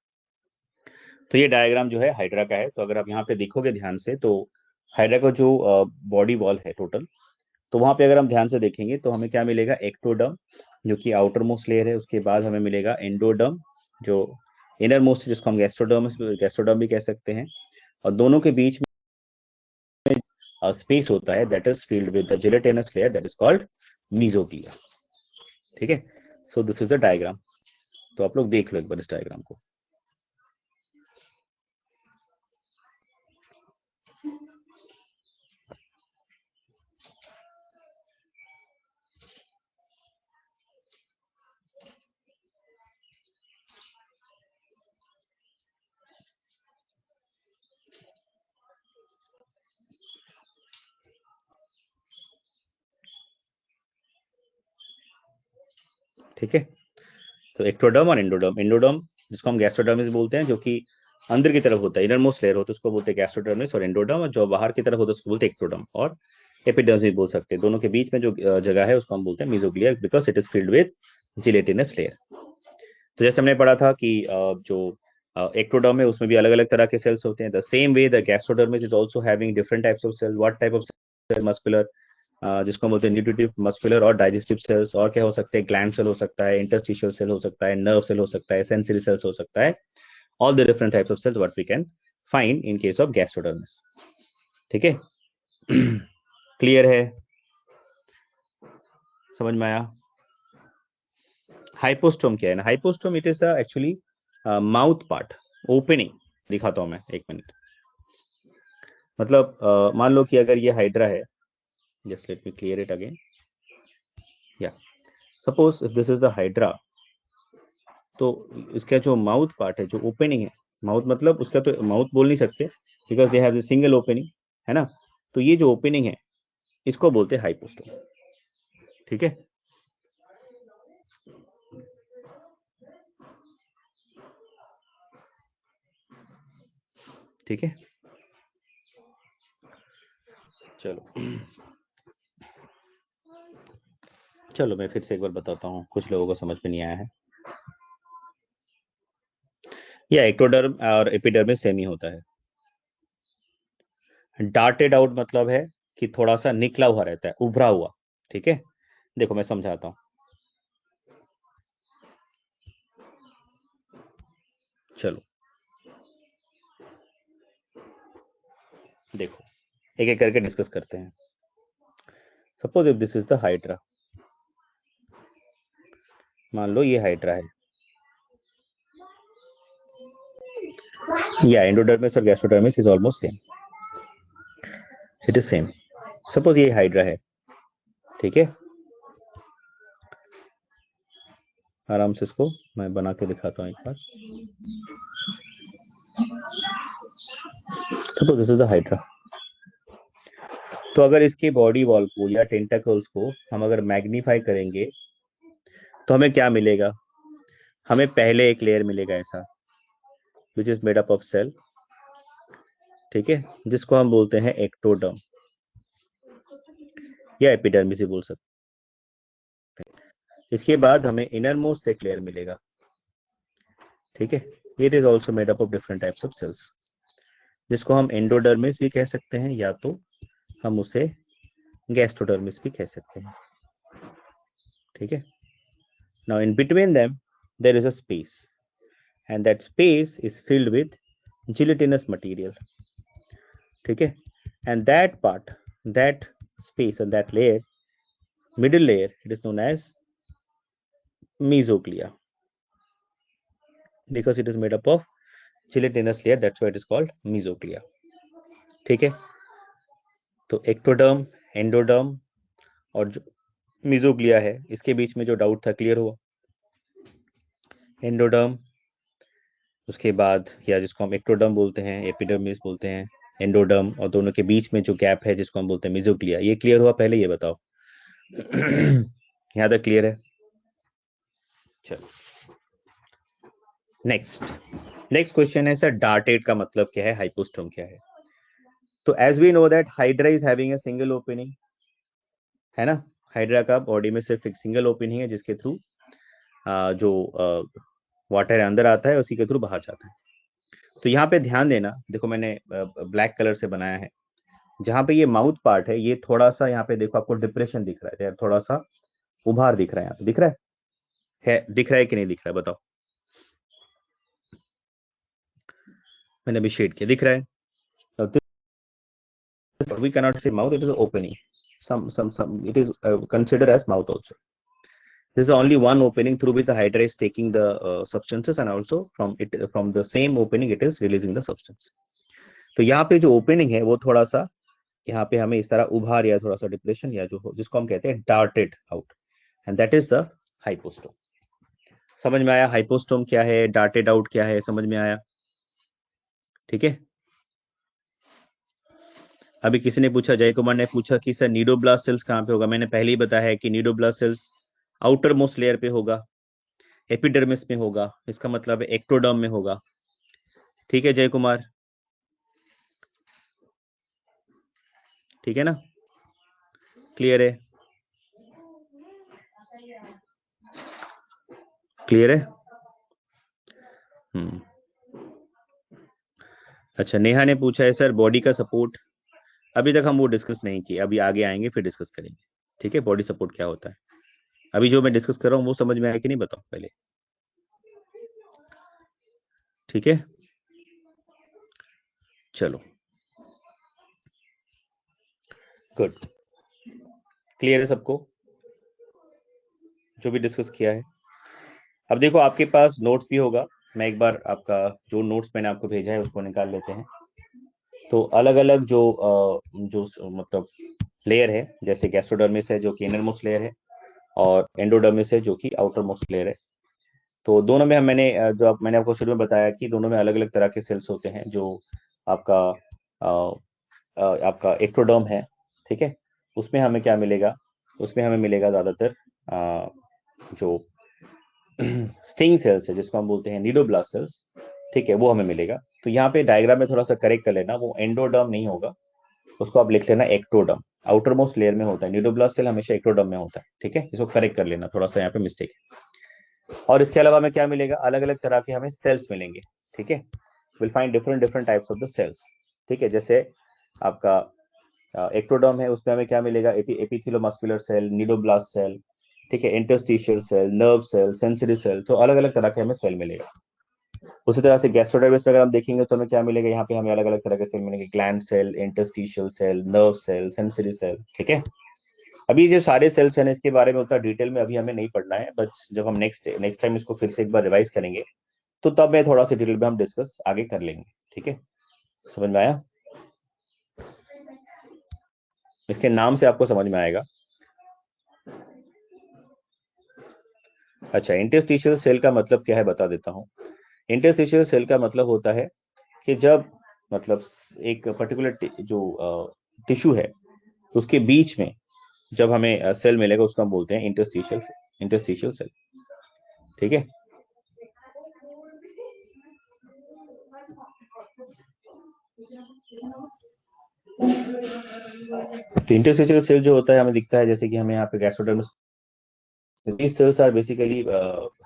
Speaker 1: तो ये डायग्राम जो है हाइड्रा का है. तो अगर आप यहाँ पे देखोगे ध्यान से तो हाइड्रा का जो बॉडी वॉल है टोटल, तो वहां पे अगर हम ध्यान से देखेंगे तो हमें क्या मिलेगा, एक्टोडर्म जो कि आउटर मोस्ट लेयर है. उसके बाद हमें मिलेगा एंडोडर्म जो इनर मोस्ट, जिसको हम गैस्ट्रोडर्म भी कह सकते हैं. और दोनों के बीच में स्पेस होता है that is filled with the gelatinous layer that is called mesoglea. ठीक है. So this is a diagram. तो आप लोग देख लो एक बार इस डायग्राम को. ठीक है. तो एक्टोडर्म और एंडोडर्म जिसको हम गैस्ट्रोडर्मिस बोलते हैं, जो कि अंदर की तरफ होता है, इनर मोस्ट लेयर होता है, उसको बोलते हैं गैस्ट्रोडर्मिस. और एंडोडर्म, और जो बाहर की तरफ होता है उसको बोलते हैं एक्टोडर्म. और एपिडर्मिस भी बोल सकते हैं. दोनों के बीच में जो जगह है उसको हम बोलते हैं mesoglea, because it is filled with gelatinous layer. तो जैसे हमने पढ़ा था कि जो एक्टोडर्म है उसमें भी अलग अलग तरह के सेल्स होते हैं. The same way the gastrodermis is also having different types of cell. What type of cell? Muscular, जिसको बोलते हैं न्यूट्रिटिव, मस्कुलर और डाइजेस्टिव सेल्स. और क्या हो सकते हैं? ग्लैंड सेल हो सकता है, इंटरस्टिशियल सेल हो सकता है, नर्व सेल हो सकता है, सेंसरी सेल्स हो सकता है. All the different types of cells what we can find in case of gastrodermis. ठीक है. क्लियर है? समझ में आया? हाइपोस्टोम क्या है ना? Hypostome it is actually mouth part, opening. दिखाता हूं मैं, एक मिनट. मतलब मान लो कि अगर ये हाइड्रा है, just let me clear it again. या suppose if this is the hydra, तो इसका जो माउथ पार्ट है, जो ओपनिंग है, माउथ मतलब उसका तो माउथ बोल नहीं सकते because they have the single opening, है ना. तो ये जो ओपनिंग है इसको बोलते हैं हाइपोस्टोम. ठीक है. ठीक है. चलो चलो मैं फिर से एक बार बताता हूँ, कुछ लोगों को समझ में नहीं आया है. या एक्टोडर्म और एपिडर्मिस सेम ही होता है. डार्टेड आउट मतलब है कि थोड़ा सा निकला हुआ रहता है, उभरा हुआ. ठीक है. देखो मैं समझाता हूँ. चलो देखो, एक एक करके डिस्कस करते हैं. Suppose if this is the hydra. मान लो ये हाइड्रा है. या एंडोडर्मिस और gastrodermis is almost same. It is same. Suppose ये हाइड्रा है. ठीक है. आराम से इसको मैं बना के दिखाता हूँ एक बार. Suppose this is the hydra. तो अगर इसके बॉडी वॉल को या टेंटाकल्स को हम अगर मैग्नीफाई करेंगे तो हमें क्या मिलेगा? हमें पहले एक लेयर मिलेगा ऐसा, which is made up of cell. ठीक है. जिसको हम बोलते हैं एक्टोडर्म या एपिडर्मिस भी बोल सकते हैं. इसके बाद हमें इनर मोस्ट एक लेयर मिलेगा. ठीक है. It is also made up of different types of cells, जिसको हम एंडोडर्मिस भी कह सकते हैं या तो हम उसे गैस्ट्रोडर्मिस भी कह सकते हैं. ठीक है. Now in between them there is a space, and that space is filled with gelatinous material. ठीक है, and that part, that space and that layer, middle layer, it is known as mesoglea because it is made up of gelatinous layer, that's why it is called mesoglea. ठीक है, तो ectoderm, endoderm और जो mesoglea है इसके बीच में जो doubt था क्लियर हुआ. एंडोडर्म, उसके बाद या जिसको हम एक्टोडर्म बोलते हैं, एपिडर्मिस बोलते हैं, एंडोडर्म, और दोनों के बीच में जो गैप है जिसको हम बोलते हैं मेसोग्लिया. ये क्लियर हुआ? पहले ये बताओ. यहाँ तक क्लियर है? चलो नेक्स्ट क्वेश्चन है सर, डार्टेड का मतलब क्या है, हाइपोस्टोम क्या है? तो as we know that hydra is having a single opening, है ना. हाइड्रा का बॉडी में सिर्फ एक सिंगल ओपनिंग है जिसके थ्रू जो वाटर अंदर आता है उसी के थ्रू बाहर जाता है. तो यहाँ पे ध्यान देना, देखो मैंने ब्लैक कलर से बनाया है. जहाँ पे ये माउथ पार्ट है ये थोड़ा सा यहाँ पे देखो आपको डिप्रेशन दिख रहा है, थोड़ा सा उभार दिख रहा है. यहाँ पे दिख रहा है दिख रहा है कि नहीं दिख रहा है बताओ. मैंने अभी शेड किया, दिख रहा है. We cannot say mouth, it is opening. Some it is considered as mouth also. This is only one opening through which the hydra is taking the substances, and also from the same opening it is releasing the substance. तो यहाँ पे जो opening है वो थोड़ा सा यहाँ पे हमें इस तरह उभार या थोड़ा सा डिप्रेशन या जो जिसको हम कहते हैं darted out, and that is the hypostome. समझ में आया हाइपोस्टोम क्या है, डार्टेड आउट क्या है, समझ में आया? ठीक है. अभी किसी ने पूछा, जय कुमार ने पूछा कि सर नीडोब्लास्ट सेल्स कहाँ पे होगा. मैंने पहले ही बताया है कि cnidoblast cells outermost layer पे होगा, एपिडर्मिस में होगा, इसका मतलब है एक्टोडर्म में होगा. ठीक है जय कुमार, ठीक है ना, क्लियर है? क्लियर है? अच्छा, नेहा ने पूछा है सर बॉडी का सपोर्ट. अभी तक हम वो डिस्कस नहीं किए, अभी आगे आएंगे फिर डिस्कस करेंगे. ठीक है, बॉडी सपोर्ट क्या होता है. अभी जो मैं डिस्कस कर रहा हूँ वो समझ में आया कि नहीं बताओ पहले. ठीक है, चलो गुड, क्लियर है सबको जो भी डिस्कस किया है. अब देखो आपके पास नोट्स भी होगा, मैं एक बार आपका जो नोट्स मैंने आपको भेजा है उसको निकाल लेते हैं. तो अलग अलग जो मतलब लेयर है, जैसे गैस्ट्रोडर्मिस है जो कि इनर मोस्ट लेयर है, और एंडोडर्मिस है जो कि आउटर मोस्ट लेयर है. तो दोनों में मैंने आपको शुरू में बताया कि दोनों में अलग अलग तरह के सेल्स होते हैं. जो आपका आपका एक्टोडर्म है, ठीक है, उसमें हमें क्या मिलेगा, उसमें हमें मिलेगा ज्यादातर जो स्टिंग सेल्स है जिसको हम बोलते हैं नीडोब्लास्ट सेल्स. ठीक है, वो हमें मिलेगा. तो यहाँ पे डायग्राम में थोड़ा सा करेक्ट कर लेना, वो एंडोडर्म नहीं होगा, उसको आप लिख लेना एक्टोडर्म. आउटर मोस्ट लेयर में होता है नीडोब्लास्ट सेल, हमेशा एक्टोडर्म में होता है. ठीक है, इसको करेक्ट कर लेना, थोड़ा सा यहाँ पे मिस्टेक है. और इसके अलावा हमें क्या मिलेगा, अलग अलग तरह के हमें सेल्स मिलेंगे. ठीक है, will find different types of the cells. ठीक है, जैसे आपका एक्टोडर्म है उसमें हमें क्या मिलेगा, एपिथेलियोमस्कुलर सेल, नीडोब्लास्ट सेल, ठीक है, interstitial cell, nerve cell, sensory cell. तो अलग अलग तरह के हमें सेल मिलेगा. उसी तरह से गैस्ट्रोडर्मिस में अगर हम देखेंगे तो हमें क्या मिलेगा, यहाँ पे हमें अलग अलग तरह के सेल मिलेंगे, gland cell, interstitial cell, nerve cell, sensory cell. ठीक है, अभी जो सारे सेल्स हैं इसके बारे में उतना डिटेल में अभी हमें नहीं पढ़ना है, बस जब हम नेक्स्ट टाइम इसको फिर से एक बार रिवाइज करेंगे तो तब मैं थोड़ा सा डिटेल में हम डिस्कस आगे कर लेंगे. ठीक है, समझ में आया? इसके नाम से आपको समझ में आएगा. अच्छा, इंटरस्टिशियल सेल का मतलब क्या है बता देता हूँ. इंटरस्टिशियल सेल का मतलब होता है कि जब मतलब एक पर्टिकुलर जो टिश्यू है तो उसके बीच में जब हमें सेल मिलेगा उसको हम बोलते हैं इंटरस्टिशियल सेल. ठीक है, तो इंटरस्टिशियल सेल जो होता है हमें दिखता है जैसे कि हमें यहाँ पे gastrodermis. these cells are basically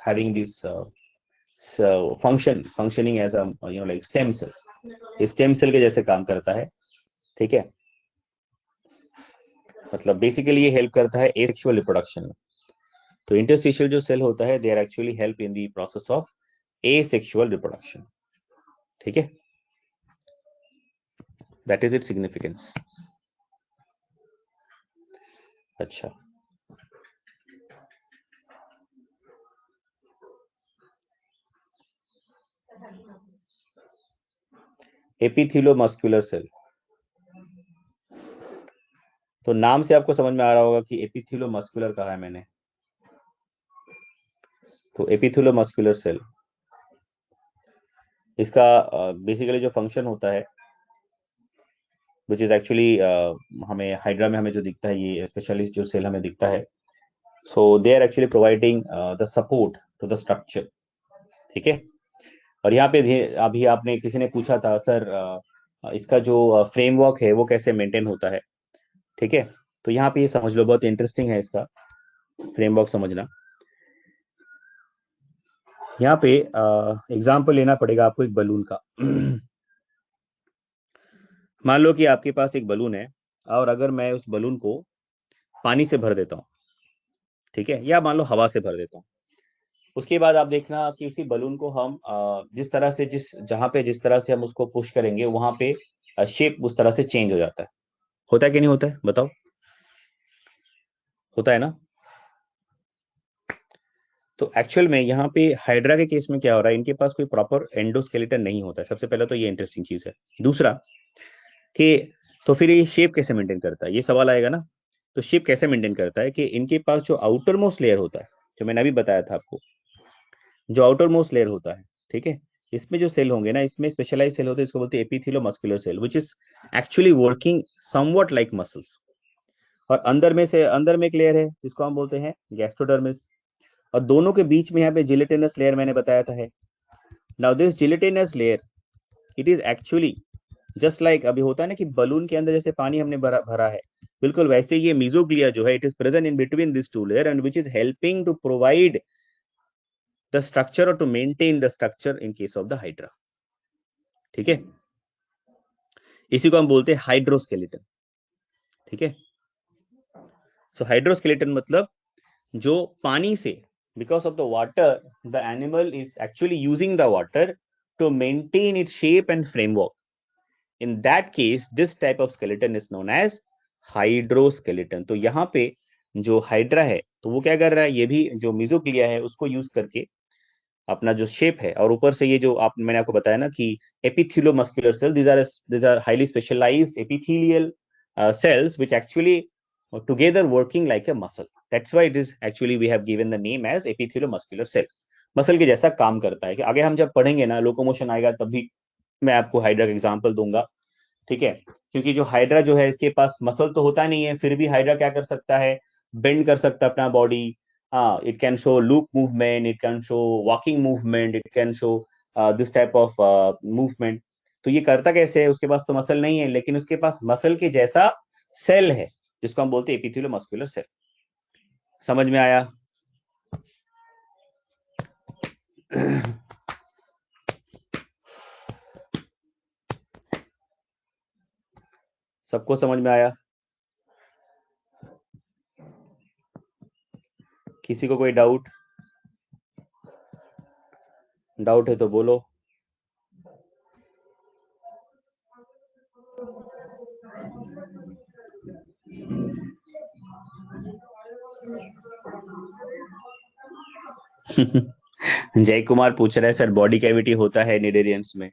Speaker 1: having this functioning as a like stem cell. ये स्टेम सेल के जैसे काम करता है. ठीक है, मतलब बेसिकली ये हेल्प करता है एसेक्सुअल रिप्रोडक्शन में. तो इंटरस्टिशियल जो सेल होता है they are actually help in the process of asexual reproduction. ठीक है, दैट इज इट सिग्निफिकेंस। अच्छा, एपिथेलियोमस्कुलर सेल, तो नाम से आपको समझ में आ रहा होगा कि एपिथेलियोमस्कुलर कहा है मैंने। तो एपिथेलियोमस्कुलर सेल, इसका बेसिकली जो फंक्शन होता है, विच इज एक्चुअली हमें हाइड्रा में हमें जो दिखता है, ये स्पेशलिस्ट जो सेल हमें दिखता है, so they are actually providing the support to the structure. ठीक है। और यहाँ पे अभी आपने किसी ने पूछा था सर इसका जो फ्रेमवर्क है वो कैसे मेंटेन होता है। ठीक है, तो यहाँ पे ये समझ लो, बहुत इंटरेस्टिंग है इसका फ्रेमवर्क समझना। यहाँ पे एग्जाम्पल लेना पड़ेगा आपको एक बलून का। मान लो कि आपके पास एक बलून है, और अगर मैं उस बलून को पानी से भर देता हूँ, ठीक है, या मान लो हवा से भर देता हूँ, उसके बाद आप देखना कि उसी बलून को हम जिस तरह से जहां पे जिस तरह से हम उसको पुश करेंगे, वहां पे शेप उस तरह से चेंज हो जाता है। होता है कि नहीं होता है, बताओ? होता है ना? तो एक्चुअल में यहाँ पे हाइड्रा के केस में क्या हो रहा है, इनके पास कोई प्रॉपर एंडोस्केलेटन नहीं होता है। सबसे पहले तो ये इंटरेस्टिंग चीज है। दूसरा कि तो फिर ये शेप कैसे मेंटेन करता है, ये सवाल आएगा ना। तो शेप कैसे मेंटेन करता है कि इनके पास जो आउटर मोस्ट लेयर होता है, जो मैंने अभी बताया था आपको, जो आउटर मोस्ट लेयर होता है, ठीक है, इसमें जो सेल होंगे ना, इसमें स्पेशलाइज सेल होते हैं, इसको बोलते हैं epitheliomuscular cell, which is actually working something like muscles. और अंदर में एक लेयर है जिसको हम बोलते हैं गैस्ट्रोडर्मिस, और दोनों के बीच में यहाँ पे जिलेटिनस लेयर मैंने बताया था है। Now this gelatinous layer, it is actually just like, अभी होता है ना कि बलून के अंदर जैसे पानी हमने भरा है, बिल्कुल वैसे ये मीजोग्लिया जो है, it is present in between this two layer and which is helping to provide the structure or to maintain the structure in case of the hydra. ठीक है, इसी को हम बोलते हैं हाइड्रोस्केलेटन। ठीक है, सो हाइड्रोस्केलेटन मतलब जो पानी से, because of the water, the animal is actually using the water to maintain it shape and framework. In that case this type of skeleton is known as hydroskeleton. तो यहाँ पे जो हाइड्रा है, तो वो क्या कर रहा है, ये भी जो मिजोक्लिया है उसको यूज करके अपना जो शेप है, और ऊपर से ये जो मैंने आपको बताया ना कि एपिथेलियोमस्कुलर cell, these are highly specialized epithelial cells which actually together working like a muscle. That's why it is actually we have given the name as epitheliomuscular cell. Muscle के जैसा काम करता है। कि आगे हम जब पढ़ेंगे ना, लोकोमोशन आएगा, तब भी मैं आपको हाइड्रा का एग्जांपल दूंगा। ठीक है, क्योंकि जो हाइड्रा जो है, इसके पास मसल तो होता नहीं है, फिर भी हाइड्रा क्या कर सकता है, बेंड कर सकता है अपना बॉडी। हाँ, it can show loop movement, it can show walking movement, it can show this type of movement. तो ये करता कैसे है, उसके पास तो मसल नहीं है, लेकिन उसके पास मसल के जैसा सेल है, जिसको हम बोलते हैं एपिथेलियोमस्कुलर सेल। समझ में आया? सबको समझ में आया? किसी को कोई डाउट? डाउट है तो बोलो। जय कुमार पूछ रहा है सर, बॉडी कैविटी होता है निडेरियंस में,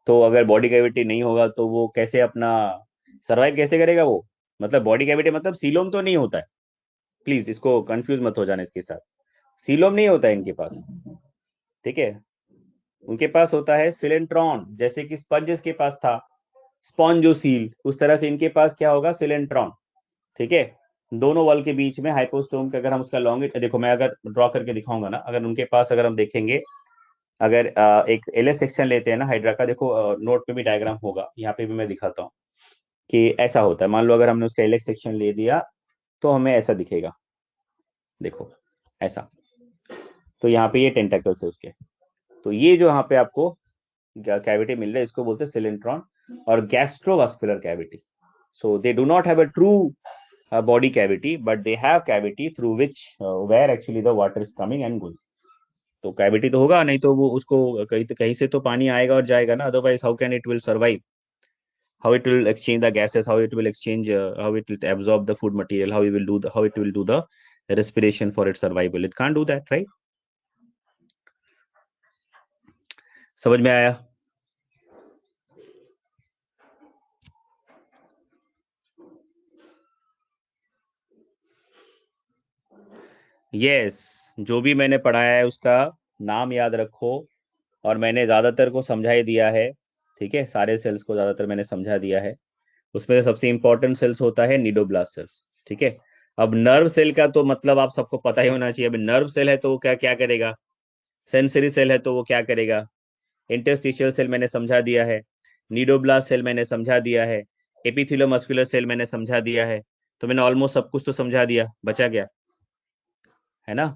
Speaker 1: तो अगर बॉडी कैविटी नहीं होगा तो वो कैसे अपना सरवाइव कैसे करेगा वो? मतलब बॉडी कैविटी मतलब सीलोम तो नहीं होता है, प्लीज इसको कंफ्यूज मत हो जाना इसके साथ। सीलोम नहीं होता है इनके पास। ठीक है, उनके पास होता है सिलेंट्रॉन, जैसे कि स्पंज के पास था स्पॉन्जोसील, उस तरह से इनके पास क्या होगा, सिलेंट्रॉन। ठीक है, दोनों वॉल के बीच में हाइपोस्टोम का अगर हम उसका लॉन्ग, देखो मैं अगर ड्रॉ करके दिखाऊंगा ना, अगर उनके पास अगर हम देखेंगे, अगर एक एलएस सेक्शन लेते हैं ना हाइड्रा का, देखो नोट पे भी डायग्राम होगा, यहाँ पे भी मैं दिखाता हूँ कि ऐसा होता है। मान लो अगर हमने उसका एलएस सेक्शन ले दिया, तो हमें ऐसा दिखेगा, देखो ऐसा। तो यहाँ पे ये टेंटेकल्स है उसके। तो ये जो यहाँ पे आपको कैविटी मिल रहा है, इसको बोलते हैं सिलेंट्रॉन और gastrovascular cavity. So they do not have a true body cavity, but they have cavity through which where actually the water is coming and going. तो कैविटी तो होगा, नहीं तो वो उसको कहीं से तो पानी आएगा और जाएगा ना, otherwise how can it will survive. how it will exchange the gases, how it will exchange, how it will absorb the food material, how it will do the respiration for its survival. It can't do that, right? समझ में आया? Yes, जो भी मैंने पढ़ाया है उसका नाम याद रखो, और मैंने ज्यादातर को समझा ही दिया है, ठीक है, सारे सेल्स को ज्यादातर मैंने समझा दिया है। उसमें से सबसे इंपॉर्टेंट सेल्स होता है नीडोब्लास्ट सेल्स, ठीक है। अब नर्व सेल का तो मतलब आप सबको पता ही होना चाहिए। अब नर्व सेल है तो वो क्या क्या करेगा, सेंसरी सेल है तो वो क्या करेगा, इंटरस्टिशियल सेल मैंने समझा दिया है, नीडोब्लास्ट सेल मैंने समझा दिया है, एपिथेलियो मस्कुलर सेल मैंने समझा दिया है। तो मैंने ऑलमोस्ट सब कुछ तो समझा दिया, बचा क्या, है ना।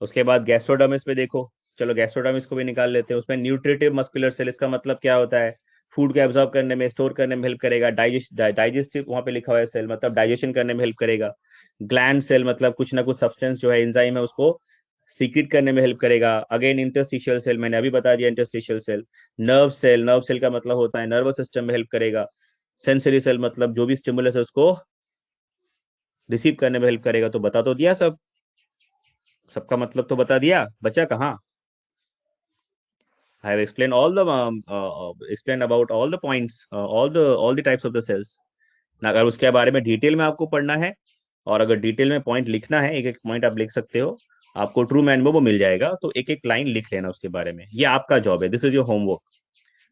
Speaker 1: उसके बाद गैस्ट्रोडर्मिस पे देखो, चलो गैस्ट्रोडर्मिस को भी निकाल लेते हैं। उसमें न्यूट्रिटिव मस्कुलर सेल, इसका मतलब क्या होता है, फूड को एब्जॉर्ब करने में, स्टोर करने में हेल्प करेगा। डाइजेस्टिव वहां पे लिखा हुआ है सेल, मतलब डाइजेशन करने में हेल्प करेगा। ग्लैंड सेल मतलब कुछ ना कुछ सब्सटेंस जो है, एंजाइम है, उसको सीक्रेट करने में हेल्प करेगा। अगेन इंटरस्टिशियल सेल मैंने अभी बता दिया, इंटरस्टिशियल सेल। नर्व सेल का मतलब होता है नर्वस सिस्टम में हेल्प करेगा। सेंसरी सेल मतलब जो भी स्टिमुलस है उसको रिसीव करने में हेल्प करेगा। तो बता तो दिया सब, सबका मतलब तो बता दिया, बचा कहाँ। I have explained explained about all the points, all the types of the cells. ना अगर उसके बारे में डिटेल में आपको पढ़ना है, और अगर डिटेल में पॉइंट लिखना है, एक एक पॉइंट आप लिख सकते हो, आपको ट्रू मैन में वो मिल जाएगा। तो एक एक लाइन लिख लेना उसके बारे में, ये आपका जॉब है, this is your homework,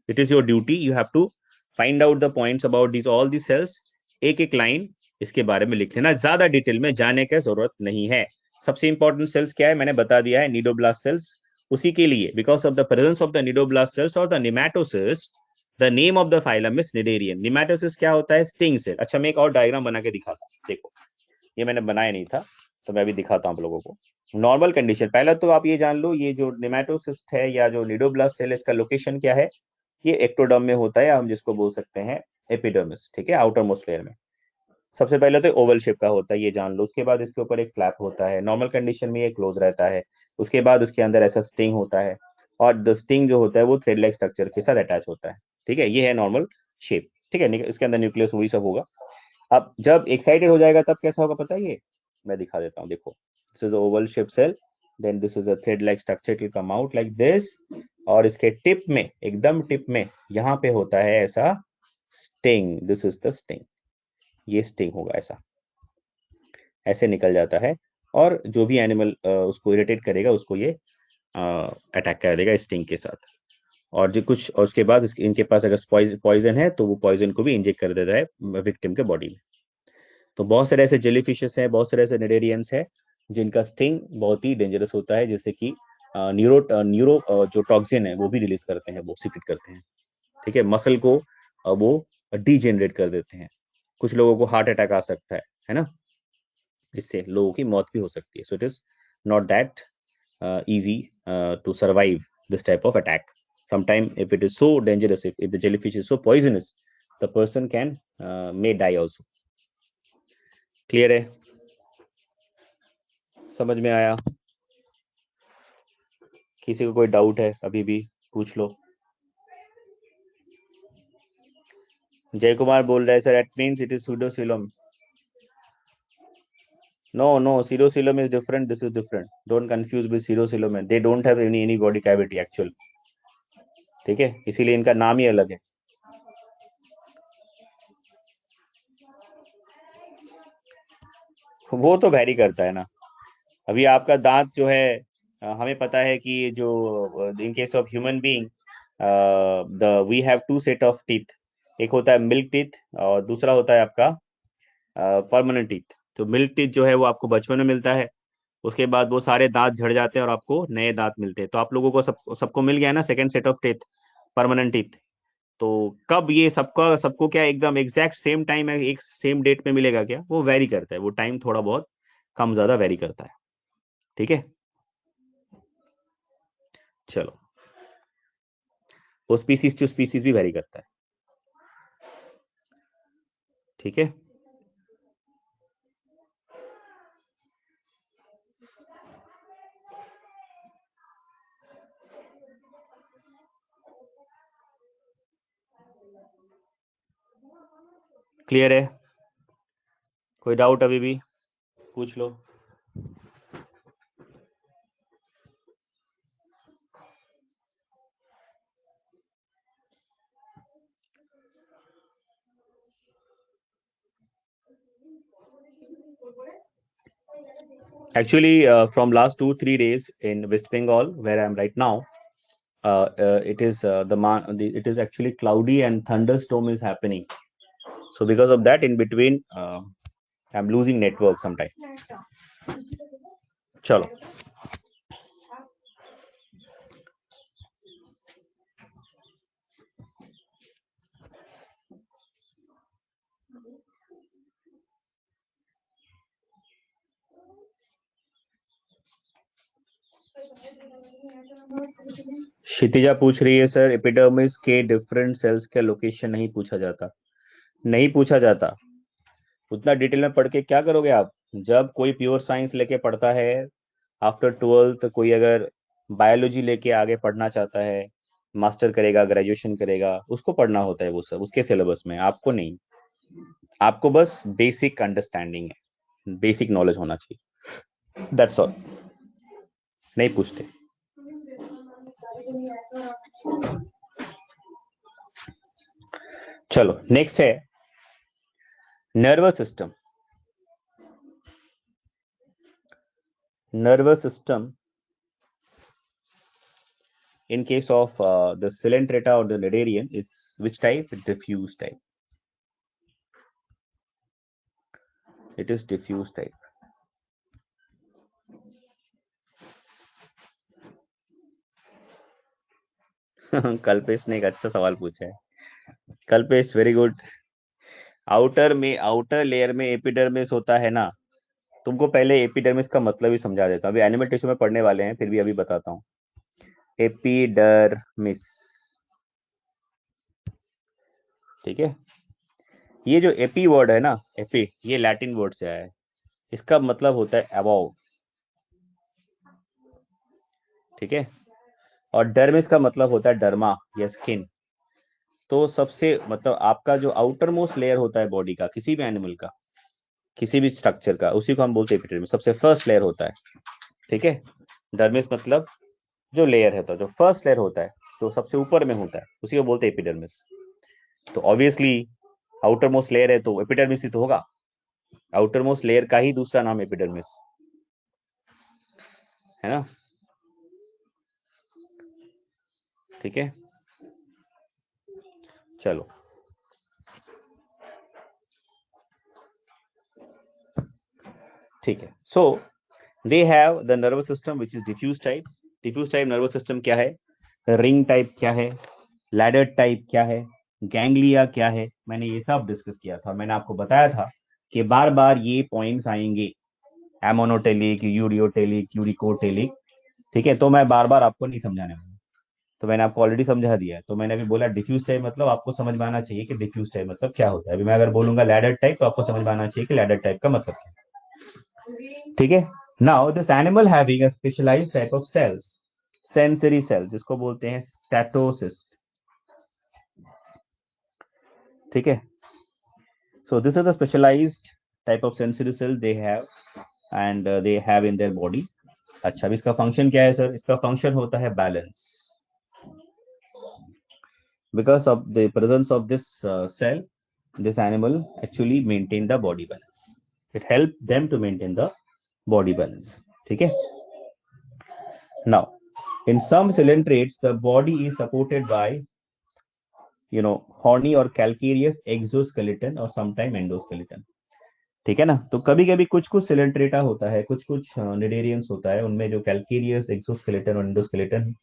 Speaker 1: it is your duty, you have to find out the points about this all the cells. एक एक लाइन इसके बारे में लिख लेना, ज्यादा डिटेल में जाने की जरूरत नहीं है। सबसे इंपॉर्टेंट सेल्स क्या है मैंने बता दिया है, नीडोब्लास्ट सेल्स। उसी के लिए, because of the presence of the cnidoblast cells और the nematocyst, the name of the phylum is cnidarium. Nematocyst क्या होता है, स्टिंग सेल। अच्छा, मैं एक और डायग्राम बना के दिखाता हूँ, देखो, ये मैंने बनाया नहीं था, तो मैं अभी दिखाता हूँ आप लोगों को। नॉर्मल कंडीशन, पहले तो आप ये जान लो, ये जो निमैटोसिस्ट है या जो निडोब्लास्ट सेल है, इसका लोकेशन क्या है। ये एक्टोडर्म में होता है, हम जिसको बोल सकते हैं एपिडर्मिस, ठीक है, आउटर मोस्ट लेयर में। सबसे पहले तो ओवल शेप का होता है, ये जान लो। उसके बाद इसके ऊपर एक फ्लैप होता है, नॉर्मल कंडीशन में ये क्लोज रहता है। उसके बाद उसके अंदर ऐसा स्टिंग होता है, और द स्टिंग जो होता है वो थ्रेड लाइक स्ट्रक्चर के साथ अटैच होता है, ठीक है। ये है नॉर्मल शेप, ठीक है। इसके अंदर न्यूक्लियस वही सब होगा। अब जब एक्साइटेड हो जाएगा तब कैसा होगा पता है, ये मैं दिखा देता हूँ, देखो। This is oval shape cell, then this is a thread like structure, it will come out like this. और इसके टिप में, एकदम टिप में, यहाँ पे होता है ऐसा sting, this is the sting. ये स्टिंग होगा, ऐसा ऐसे निकल जाता है। और जो भी एनिमल उसको इरिटेट करेगा, उसको ये अटैक कर देगा स्टिंग के साथ। और जो कुछ, और उसके बाद इनके पास अगर पॉइजन है तो वो पॉइजन को भी इंजेक्ट कर देता है विक्टिम के बॉडी में। तो बहुत सारे ऐसे जेली फिशेस हैं, बहुत सारे ऐसे नेडेरियंस हैं जिनका स्टिंग बहुत ही डेंजरस होता है, जैसे कि न्यूरो जो टॉक्सिन है वो भी रिलीज करते हैं, वो सीक्रेट करते हैं, ठीक है। मसल को वो डीजेनरेट कर देते हैं। कुछ लोगों को हार्ट अटैक आ सकता है ना, इससे लोगों की मौत भी हो सकती है। So it is not that easy to survive this type of attack. Sometimes if it is so dangerous, if the jellyfish is so poisonous, the person can may die also. Clear है, समझ में आया? किसी को कोई doubt है अभी भी पूछ लो। जय कुमार बोल रहा है sir, that means it is pseudocoelom. No, pseudocoelom is different, this is different, don't confuse with pseudocoelom. They don't have any body cavity actual, ठीक है, इसीलिए इनका नाम ही अलग है। वो तो वैरी करता है ना। अभी आपका दांत जो है, हमें पता है कि जो in case of human being, the we have two set of teeth. एक होता है मिल्क टीथ, और दूसरा होता है आपका परमानेंट टीथ। तो मिल्क टीथ जो है वो आपको बचपन में मिलता है, उसके बाद वो सारे दांत झड़ जाते हैं और आपको नए दांत मिलते हैं। तो आप लोगों को सबको मिल गया ना second set of teeth, permanent teeth. तो कब ये सबका सबको क्या एकदम एग्जैक्ट सेम टाइम है, एक सेम डेट में मिलेगा क्या, वो वेरी करता है, वो टाइम थोड़ा बहुत कम ज्यादा वेरी करता है, ठीक है। चलो, वो स्पीसीज टू स्पीसीज भी वेरी करता है, ठीक है। क्लियर है? कोई डाउट अभी भी पूछ लो। Actually, from last 2-3 days in West Bengal, where I am right now, it is it is actually cloudy and thunderstorm is happening. So because of that, in between, I'm losing network sometime. चलो, क्षितिजा पूछ रही है sir, epidermis के different cells का location नहीं पूछा जाता। नहीं पूछा जाता, उतना डिटेल में पढ़ के क्या करोगे आप? जब कोई प्योर साइंस लेके पढ़ता है आफ्टर 12th, कोई अगर बायोलॉजी लेके आगे पढ़ना चाहता है, मास्टर करेगा, ग्रेजुएशन करेगा, उसको पढ़ना होता है वो सब, उसके सिलेबस में, आपको नहीं। आपको बस बेसिक अंडरस्टैंडिंग है, बेसिक नॉलेज होना चाहिए, दैट्स ऑल। नहीं पूछते। चलो, नेक्स्ट है nervous system. Nervous system in case of the Coelenterata or the Cnidarian is which type? Diffuse type. It is diffuse type. Kalpesh ने एक अच्छा सवाल पूछा है। Kalpesh, very good. Outer layer में एपिडर्मिस होता है ना। तुमको पहले एपिडर्मिस का मतलब ही समझा देता हूँ, अभी एनिमल टिश्यू में पढ़ने वाले हैं, फिर भी अभी बताता हूँ। एपिडर्मिस, ठीक है। ये जो एपी वर्ड है ना, एपी, ये लैटिन वर्ड से आया है। इसका मतलब होता है अबव, ठीक है। और डर्मिस का मतलब होता है डर्मा या स्किन। तो सबसे मतलब आपका जो आउटर मोस्ट लेयर होता है बॉडी का, किसी भी एनिमल का, किसी भी स्ट्रक्चर का, उसी को हम बोलते हैं एपिडर्मिस, सबसे फर्स्ट लेयर होता है, ठीक है। डर्मिस मतलब जो लेयर है, जो फर्स्ट लेयर होता है, जो सबसे ऊपर में होता है, उसी को बोलते हैं एपिडर्मिस। तो ऑब्वियसली आउटर मोस्ट लेयर है तो एपिडर्मिस ही तो होगा। आउटर मोस्ट लेयर का ही दूसरा नाम एपिडर्मिस है ना, ठीक है। चलो, ठीक है। So they have the nervous system which is diffuse type. Diffuse type nervous system क्या है, रिंग टाइप क्या है, लैडर टाइप क्या है, गैंग्लिया क्या है, मैंने ये सब डिस्कस किया था। मैंने आपको बताया था कि बार बार ये पॉइंट्स आएंगे, एमोनोटेलिक, यूरियोटेलिक, यूरिकोटेलिक, ठीक है। तो मैं बार बार आपको नहीं समझाने वाला, तो मैंने आपको ऑलरेडी समझा दिया है। तो मैंने अभी बोला डिफ्यूज टाइप मतलब आपको समझ में आना चाहिए कि डिफ्यूज टाइप मतलब क्या होता है। अभी मैं अगर बोलूंगा लैडर टाइप तो आपको समझ में आना चाहिए कि लैडर टाइप का मतलब क्या है, ठीक है। Now this animal having a specialised type of cells, sensory cell, जिसको बोलते हैं स्टैटोसिस्ट, ठीक है। So this is a specialized type of sensory cell they have and they have in their body. अच्छा, अब इसका फंक्शन क्या है सर? इसका फंक्शन होता है balance. Because of the presence of this cell, this animal actually maintain the body balance. It help them to maintain the body balance, ठीक है। Now, in some coelentrates, the body is supported by horny or calcareous exoskeleton or sometime endoskeleton, ठीक है ना। तो कभी कभी कुछ कुछ सिलेंट्रेटा होता है, कुछ कुछ निडेरियंस होता है, उनमें जो कैल्केरियस एक्सोस्केलेटन और एंडोस्केलेटन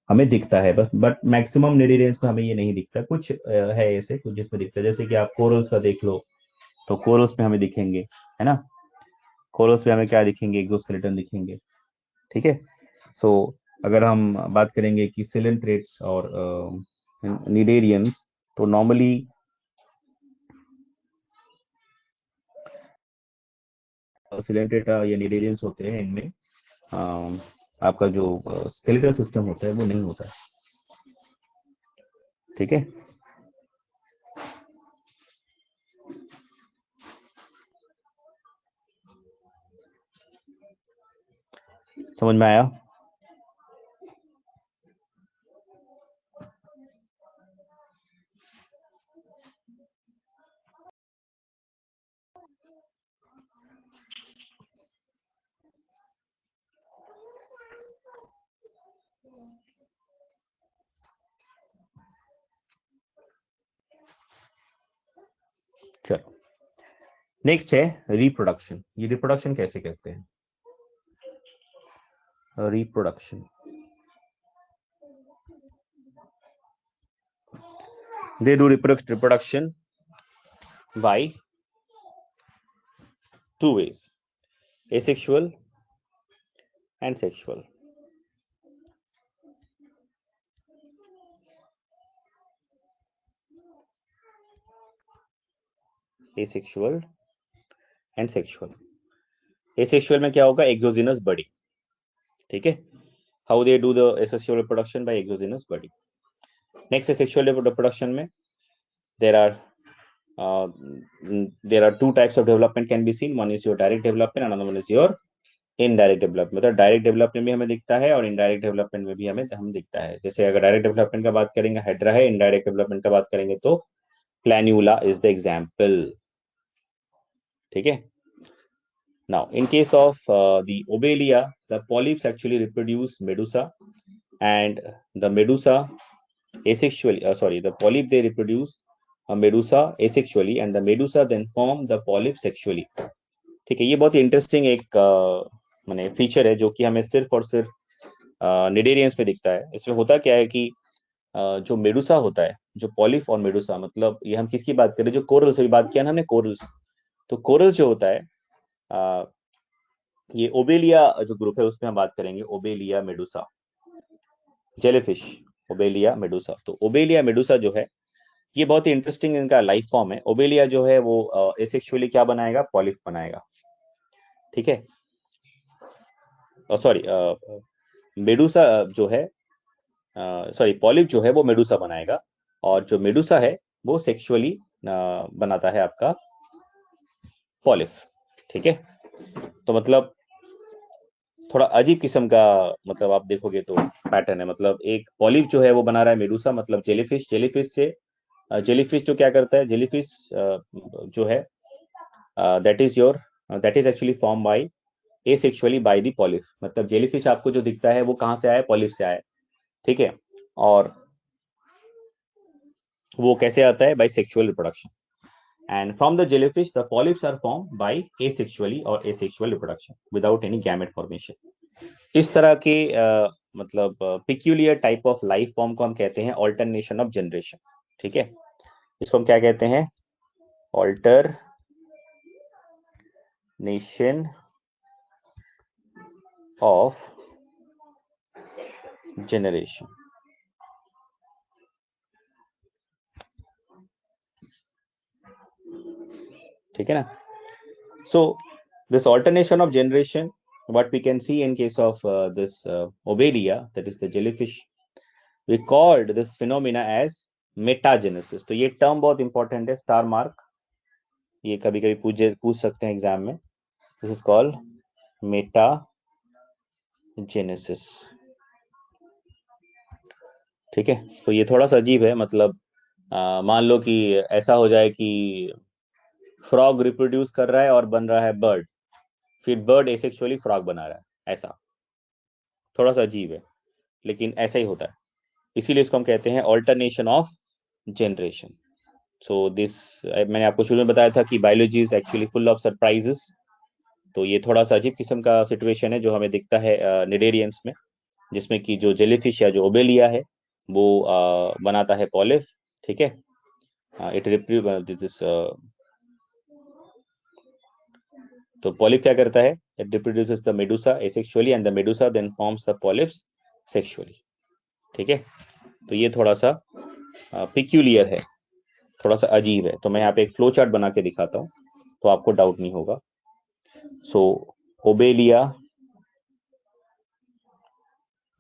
Speaker 1: हमें दिखता है, बट मैक्सिमम निडेरियंस में हमें ये नहीं दिखता। कुछ है ऐसे कुछ जिसमें दिखता है, जैसे कि आप कोरल्स का देख लो, तो कोरल्स में हमें दिखेंगे, है ना। कोरल्स में हमें क्या दिखेंगे? एक्सोस्केलेटन दिखेंगे, ठीक है। सो अगर हम बात करेंगे कि सिलेंट्रेट्स और निडेरियंस, तो नॉर्मली सिलेंट्रेटा या निडेरियंस होते हैं, इनमें आपका जो स्केलेटल सिस्टम होता है वो नहीं होता है, ठीक है। समझ में आया? चलो नेक्स्ट है रिप्रोडक्शन। ये रिप्रोडक्शन कैसे करते हैं? Reproduction, they do reproduction by two ways, asexual and sexual. Asexual and sexual. Asexual में क्या होगा? exogenous budding, ठीक है? How they do the asexual reproduction? By exogenous budding. Next asexual reproduction में there are two types of development can be seen. One is your direct development, another one is your indirect development. मतलब direct development भी हमें दिखता है और indirect development में भी हमें दिखता है। जैसे अगर डायरेक्ट डेवलपमेंट का बात करेंगे हाइड्रा है, इनडायरेक्ट डेवलपमेंट का बात करेंगे तो प्लैन्यूला इज द एग्जाम्पल, ठीक है? Now in case of the Obelia, the polyps actually reproduce medusa, and the medusa asexually, the polyp they reproduce a medusa asexually, and the medusa then form the polyp sexually, ठीक है? ये बहुत ही interesting एक माने feature है जो कि हमें सिर्फ और सिर्फ निडेरियंस में दिखता है। इसमें होता क्या है कि जो मेडुसा होता है, जो पॉलिप और मेडुसा, मतलब ये हम किसकी बात करें? जो कोरल से भी बात किया ना हमने, कोरल्स। तो कोरल जो होता है ये ओबेलिया जो ग्रुप है उसमें हम बात करेंगे, Obelia Medusa, jellyfish, Obelia Medusa. तो ओबेलिया मेडुसा जो है ये बहुत ही इंटरेस्टिंग इनका लाइफ फॉर्म है। ओबेलिया जो है वो एसेक्सुअली क्या बनाएगा? पॉलिप बनाएगा, ठीक है? सॉरी, मेडुसा जो है सॉरी पॉलिप जो है वो मेडुसा बनाएगा, और जो मेडुसा है वो सेक्सुअली बनाता है आपका पॉलिप, ठीक है? तो मतलब थोड़ा अजीब किस्म का, मतलब आप देखोगे तो पैटर्न है। मतलब एक पॉलिप जो है वो बना रहा है मेडुसा, मतलब जेलीफिश। जेलीफिश से जेलीफिश जो क्या करता है? जेलीफिश जो है that is actually form by asexually by the polyp. मतलब जेलीफिश आपको जो दिखता है वो कहाँ से आया? पॉलिप से आया, ठीक है? और वो कैसे आता है? By sexual reproduction. And from the jellyfish, the polyps are formed by asexually or asexual reproduction without any gamete formation. इस तरह के मतलब peculiar type of life form को हम कहते हैं alternation of generation, ठीक है? इसको हम क्या कहते हैं? alternation of generation, ठीक है ना? So this alternation of generation, what we can see in case of this Obelia, that is the jellyfish, we called this phenomena as metagenesis. तो ये टर्म बहुत इंपॉर्टेंट है, स्टार मार्क, ये कभी कभी पूछ सकते हैं एग्जाम में। दिस इज कॉल्ड मेटाजेनेसिस, ठीक है? तो ये थोड़ा सा अजीब है। मतलब मान लो कि ऐसा हो जाए कि फ्रॉग रिप्रोड्यूस कर रहा है और बन रहा है बर्ड, फिर बर्ड एसेक्सुअली फ्रॉग बना रहा है, ऐसा थोड़ा सा अजीब है, लेकिन ऐसा ही होता है। इसीलिए इसको हम कहते हैं alternation of generation. So this, मैंने आपको शुरू में बताया था कि biology is actually full of surprises. तो ये थोड़ा सा अजीब किस्म का सिचुएशन है जो हमें दिखता है निडेरियंस में, जिसमें कि जो जेलीफिश या जो ओबेलिया है वो बनाता है पॉलिप, ठीक है? इट दिस, तो पॉलिप क्या करता है? It reproduces the medusa asexually and the medusa then forms the polyps sexually, ठीक है? तो ये थोड़ा सा पिक्यूलियर है, थोड़ा सा अजीब है। तो मैं यहाँ पे एक फ्लो चार्ट बना के दिखाता हूँ तो आपको डाउट नहीं होगा। सो Obelia,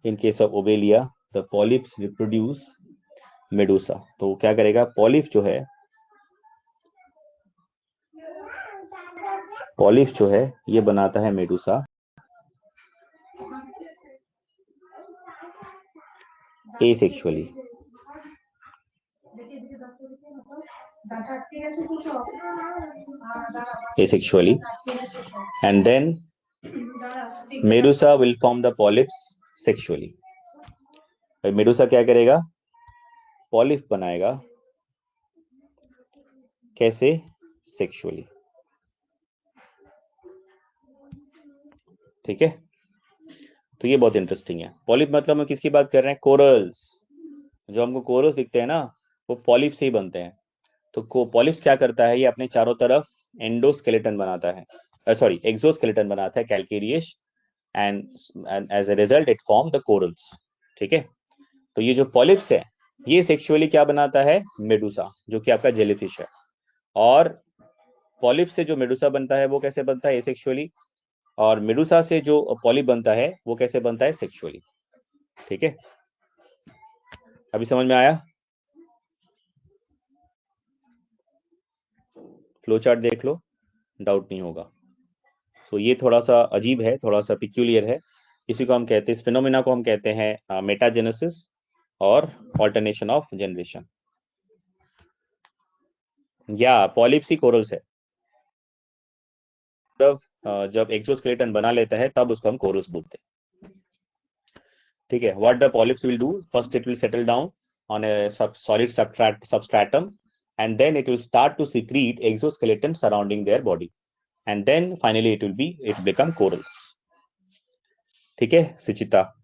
Speaker 1: in case of obelia the polyps reproduce medusa। तो क्या करेगा? पॉलिप जो है, पॉलिप जो है ये बनाता है Medusa, asexually. Asexually. And then Medusa will form the polyps sexually. Medusa क्या करेगा? पॉलिप बनाएगा. कैसे? सेक्सुअली. ठीक है, तो ये बहुत इंटरेस्टिंग है. पॉलिप मतलब हम किसकी बात कर रहे हैं? कोरल्स. जो हमको कोरल्स दिखते हैं ना, वो पॉलिप से ही बनते हैं. तो पॉलिप्स क्या करता है? ये अपने चारों तरफ एंडोस्केलेटन बनाता है, सॉरी एक्सोस्केलेटन बनाता है, calcareous. And as a result it form the corals. ठीक है, तो ये जो पॉलिप्स है, ये सेक्सुअली क्या बनाता है? मेडुसा, जो कि आपका जेलीफिश है. और पॉलिप से जो मेडुसा बनता है वो कैसे बनता है? एसेक्सुअली. और मेडुसा से जो पॉलिप बनता है वो कैसे बनता है? सेक्सुअली. ठीक है, अभी समझ में आया? फ्लो चार्ट देख लो, डाउट नहीं होगा. तो ये थोड़ा सा अजीब है, थोड़ा सा पिक्यूलियर है. इसी को हम कहते हैं, इस फिनोमिना को हम कहते हैं मेटाजेनेसिस और ऑल्टरनेशन ऑफ जनरेशन. या पॉलिप्स ही कोरल्स है. जब एक्सोस्केलेटन बना लेता है तब उसको हम कोरल्स बोलते हैं. ठीक है, what the polyps will do? First it will settle down on a solid substratum, and then it will start to secrete exoskeleton surrounding their body, and then finally it will become corals. ठीक है सुचिता?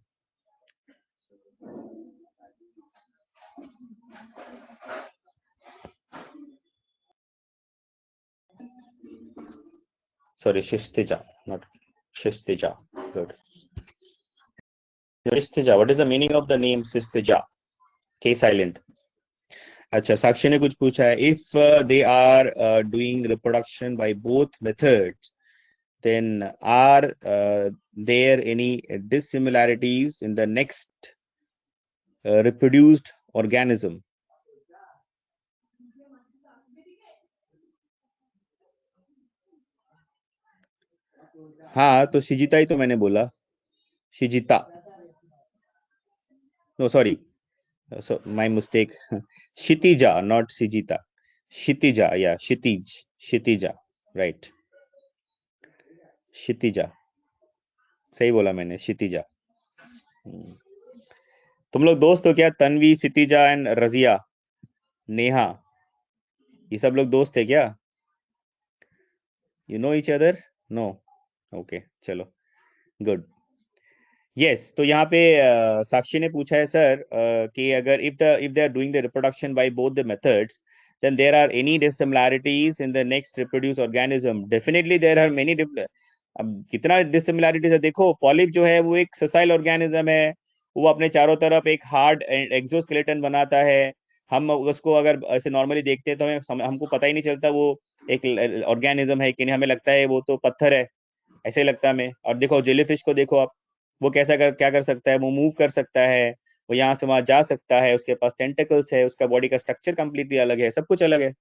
Speaker 1: Sorry, Shistija, not Shistija. Good. Shistija, what is the meaning of the name Shistija? K silent. अच्छा, साक्षी ने कुछ पूछा है. If they are doing reproduction by both methods, then are there any dissimilarities in the next reproduced organism? हाँ, तो शिजिता ही तो मैंने बोला. शिजिता. No sorry, so my mistake. Shitija, not Sijita. Shitija, yeah, Shitija, right. Shitija, सही बोला मैंने, क्षितिजा. तुम लोग दोस्त हो क्या? तन्वी, क्षितिजा एंड रजिया, नेहा, ये सब लोग दोस्त है क्या? You know each other? No. Okay, चलो, गुड. यस, तो यहाँ पे साक्षी ने पूछा है सर कि अगर if they are doing the reproduction by both the methods, then there are any dissimilarities in the next reproduced organism? Definitely there are many. अब कितना डिसिमिलैरिटीज है देखो. पॉलिप जो है वो एक ससाइल ऑर्गेनिज्म है. वो अपने चारों तरफ एक हार्ड एक्सोस्केलेटन बनाता है. हम उसको अगर ऐसे नॉर्मली देखते हैं तो हमको पता ही नहीं चलता वो एक ऑर्गेनिज्म है कि नहीं. हमें लगता है वो तो पत्थर है, ऐसे ही लगता है हमें. और देखो जेलीफिश को देखो आप, वो क्या कर सकता है? वो मूव कर सकता है, वो यहाँ से वहां जा सकता है, उसके पास टेंटिकल्स है, उसका बॉडी का स्ट्रक्चर कंप्लीटली अलग है, सब कुछ अलग है.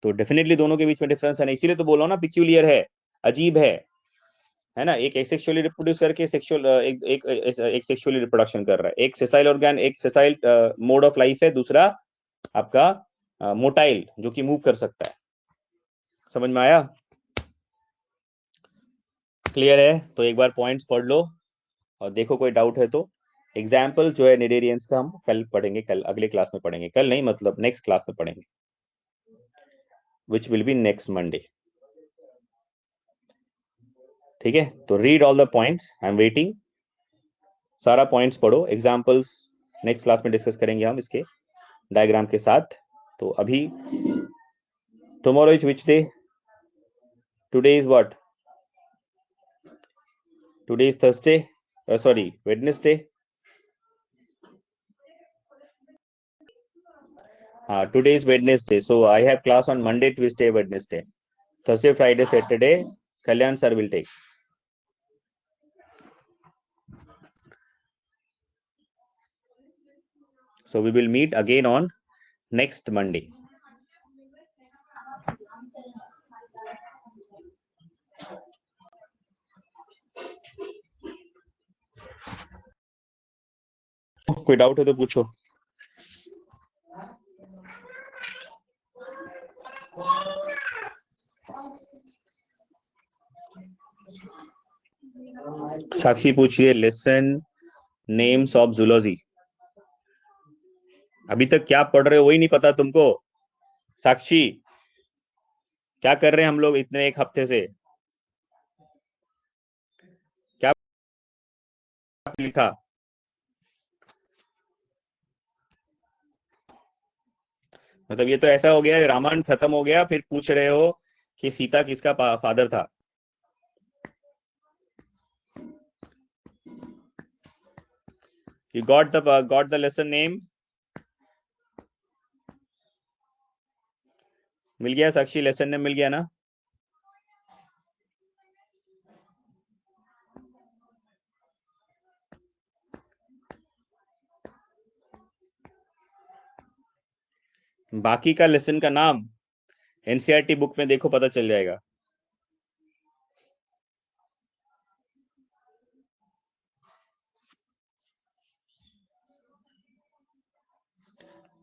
Speaker 1: तो डेफिनेटली दोनों के बीच में डिफरेंस है ना. इसीलिए तो बोला ना, पिक्यूलियर है, अजीब है ना. एक सेक्सुअली रिप्रोड्यूस करके सेक्सुअल एक सेक्सुअली रिप्रोडक्शन कर रहा है. एक सेसाइल ऑर्गन, एक सेसाइल मोड ऑफ लाइफ है, दूसरा आपका मोटाइल जो कि मूव कर सकता है. समझ में आया? क्लियर है? तो एक बार पॉइंट्स पढ़ लो और देखो कोई डाउट है तो. एग्जाम्पल जो है निडेरियंस का हम कल पढ़ेंगे, कल अगले क्लास में पढ़ेंगे. कल नहीं, मतलब नेक्स्ट क्लास में पढ़ेंगे, which will be next Monday. ठीक है, तो read all the points, I am waiting. सारा पॉइंट्स पढ़ो. एग्जाम्पल्स नेक्स्ट क्लास में डिस्कस करेंगे हम इसके डायग्राम के साथ. तो अभी tomorrow is which day? Today is what? Today is Thursday, sorry Wednesday. Today is Wednesday, so I have class on Monday, Tuesday, Wednesday. Thursday, Friday, Saturday, Kalyan sir will take. So we will meet again on next Monday. कोई doubt है तो पूछो। साक्षी पूछिए, lesson names of zoology. अभी तक क्या पढ़ रहे हो वही नहीं पता तुमको? साक्षी, क्या कर रहे हैं हम लोग इतने एक हफ्ते से? क्या लिखा? मतलब ये तो ऐसा हो गया, रामायण खत्म हो गया फिर पूछ रहे हो कि सीता किसका फादर था? You got the lesson name? मिल गया साक्षी? लेसन नेम मिल गया ना? बाकी का लेसन का नाम एनसीईआरटी बुक में देखो, पता चल जाएगा।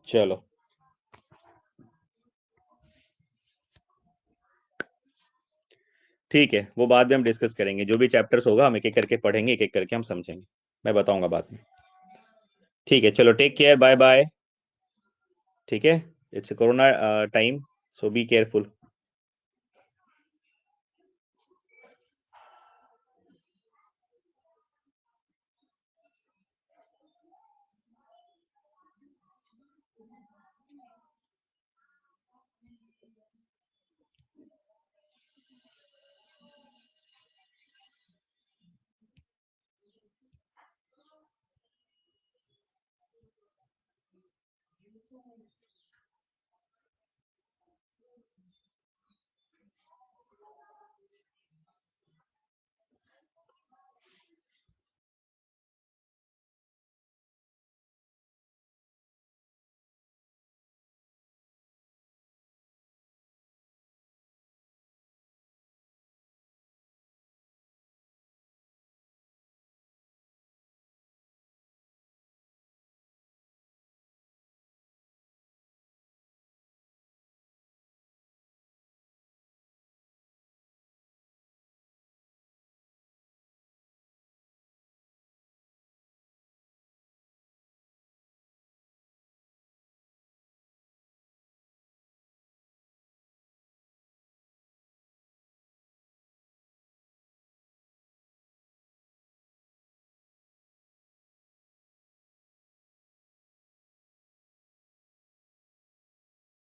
Speaker 1: चलो ठीक है, वो बाद में हम डिस्कस करेंगे। जो भी चैप्टर्स होगा हम एक एक करके पढ़ेंगे, एक एक करके हम समझेंगे। मैं बताऊंगा बाद में। ठीक है, चलो टेक केयर, बाय बाय। ठीक है, it's corona time, so be careful.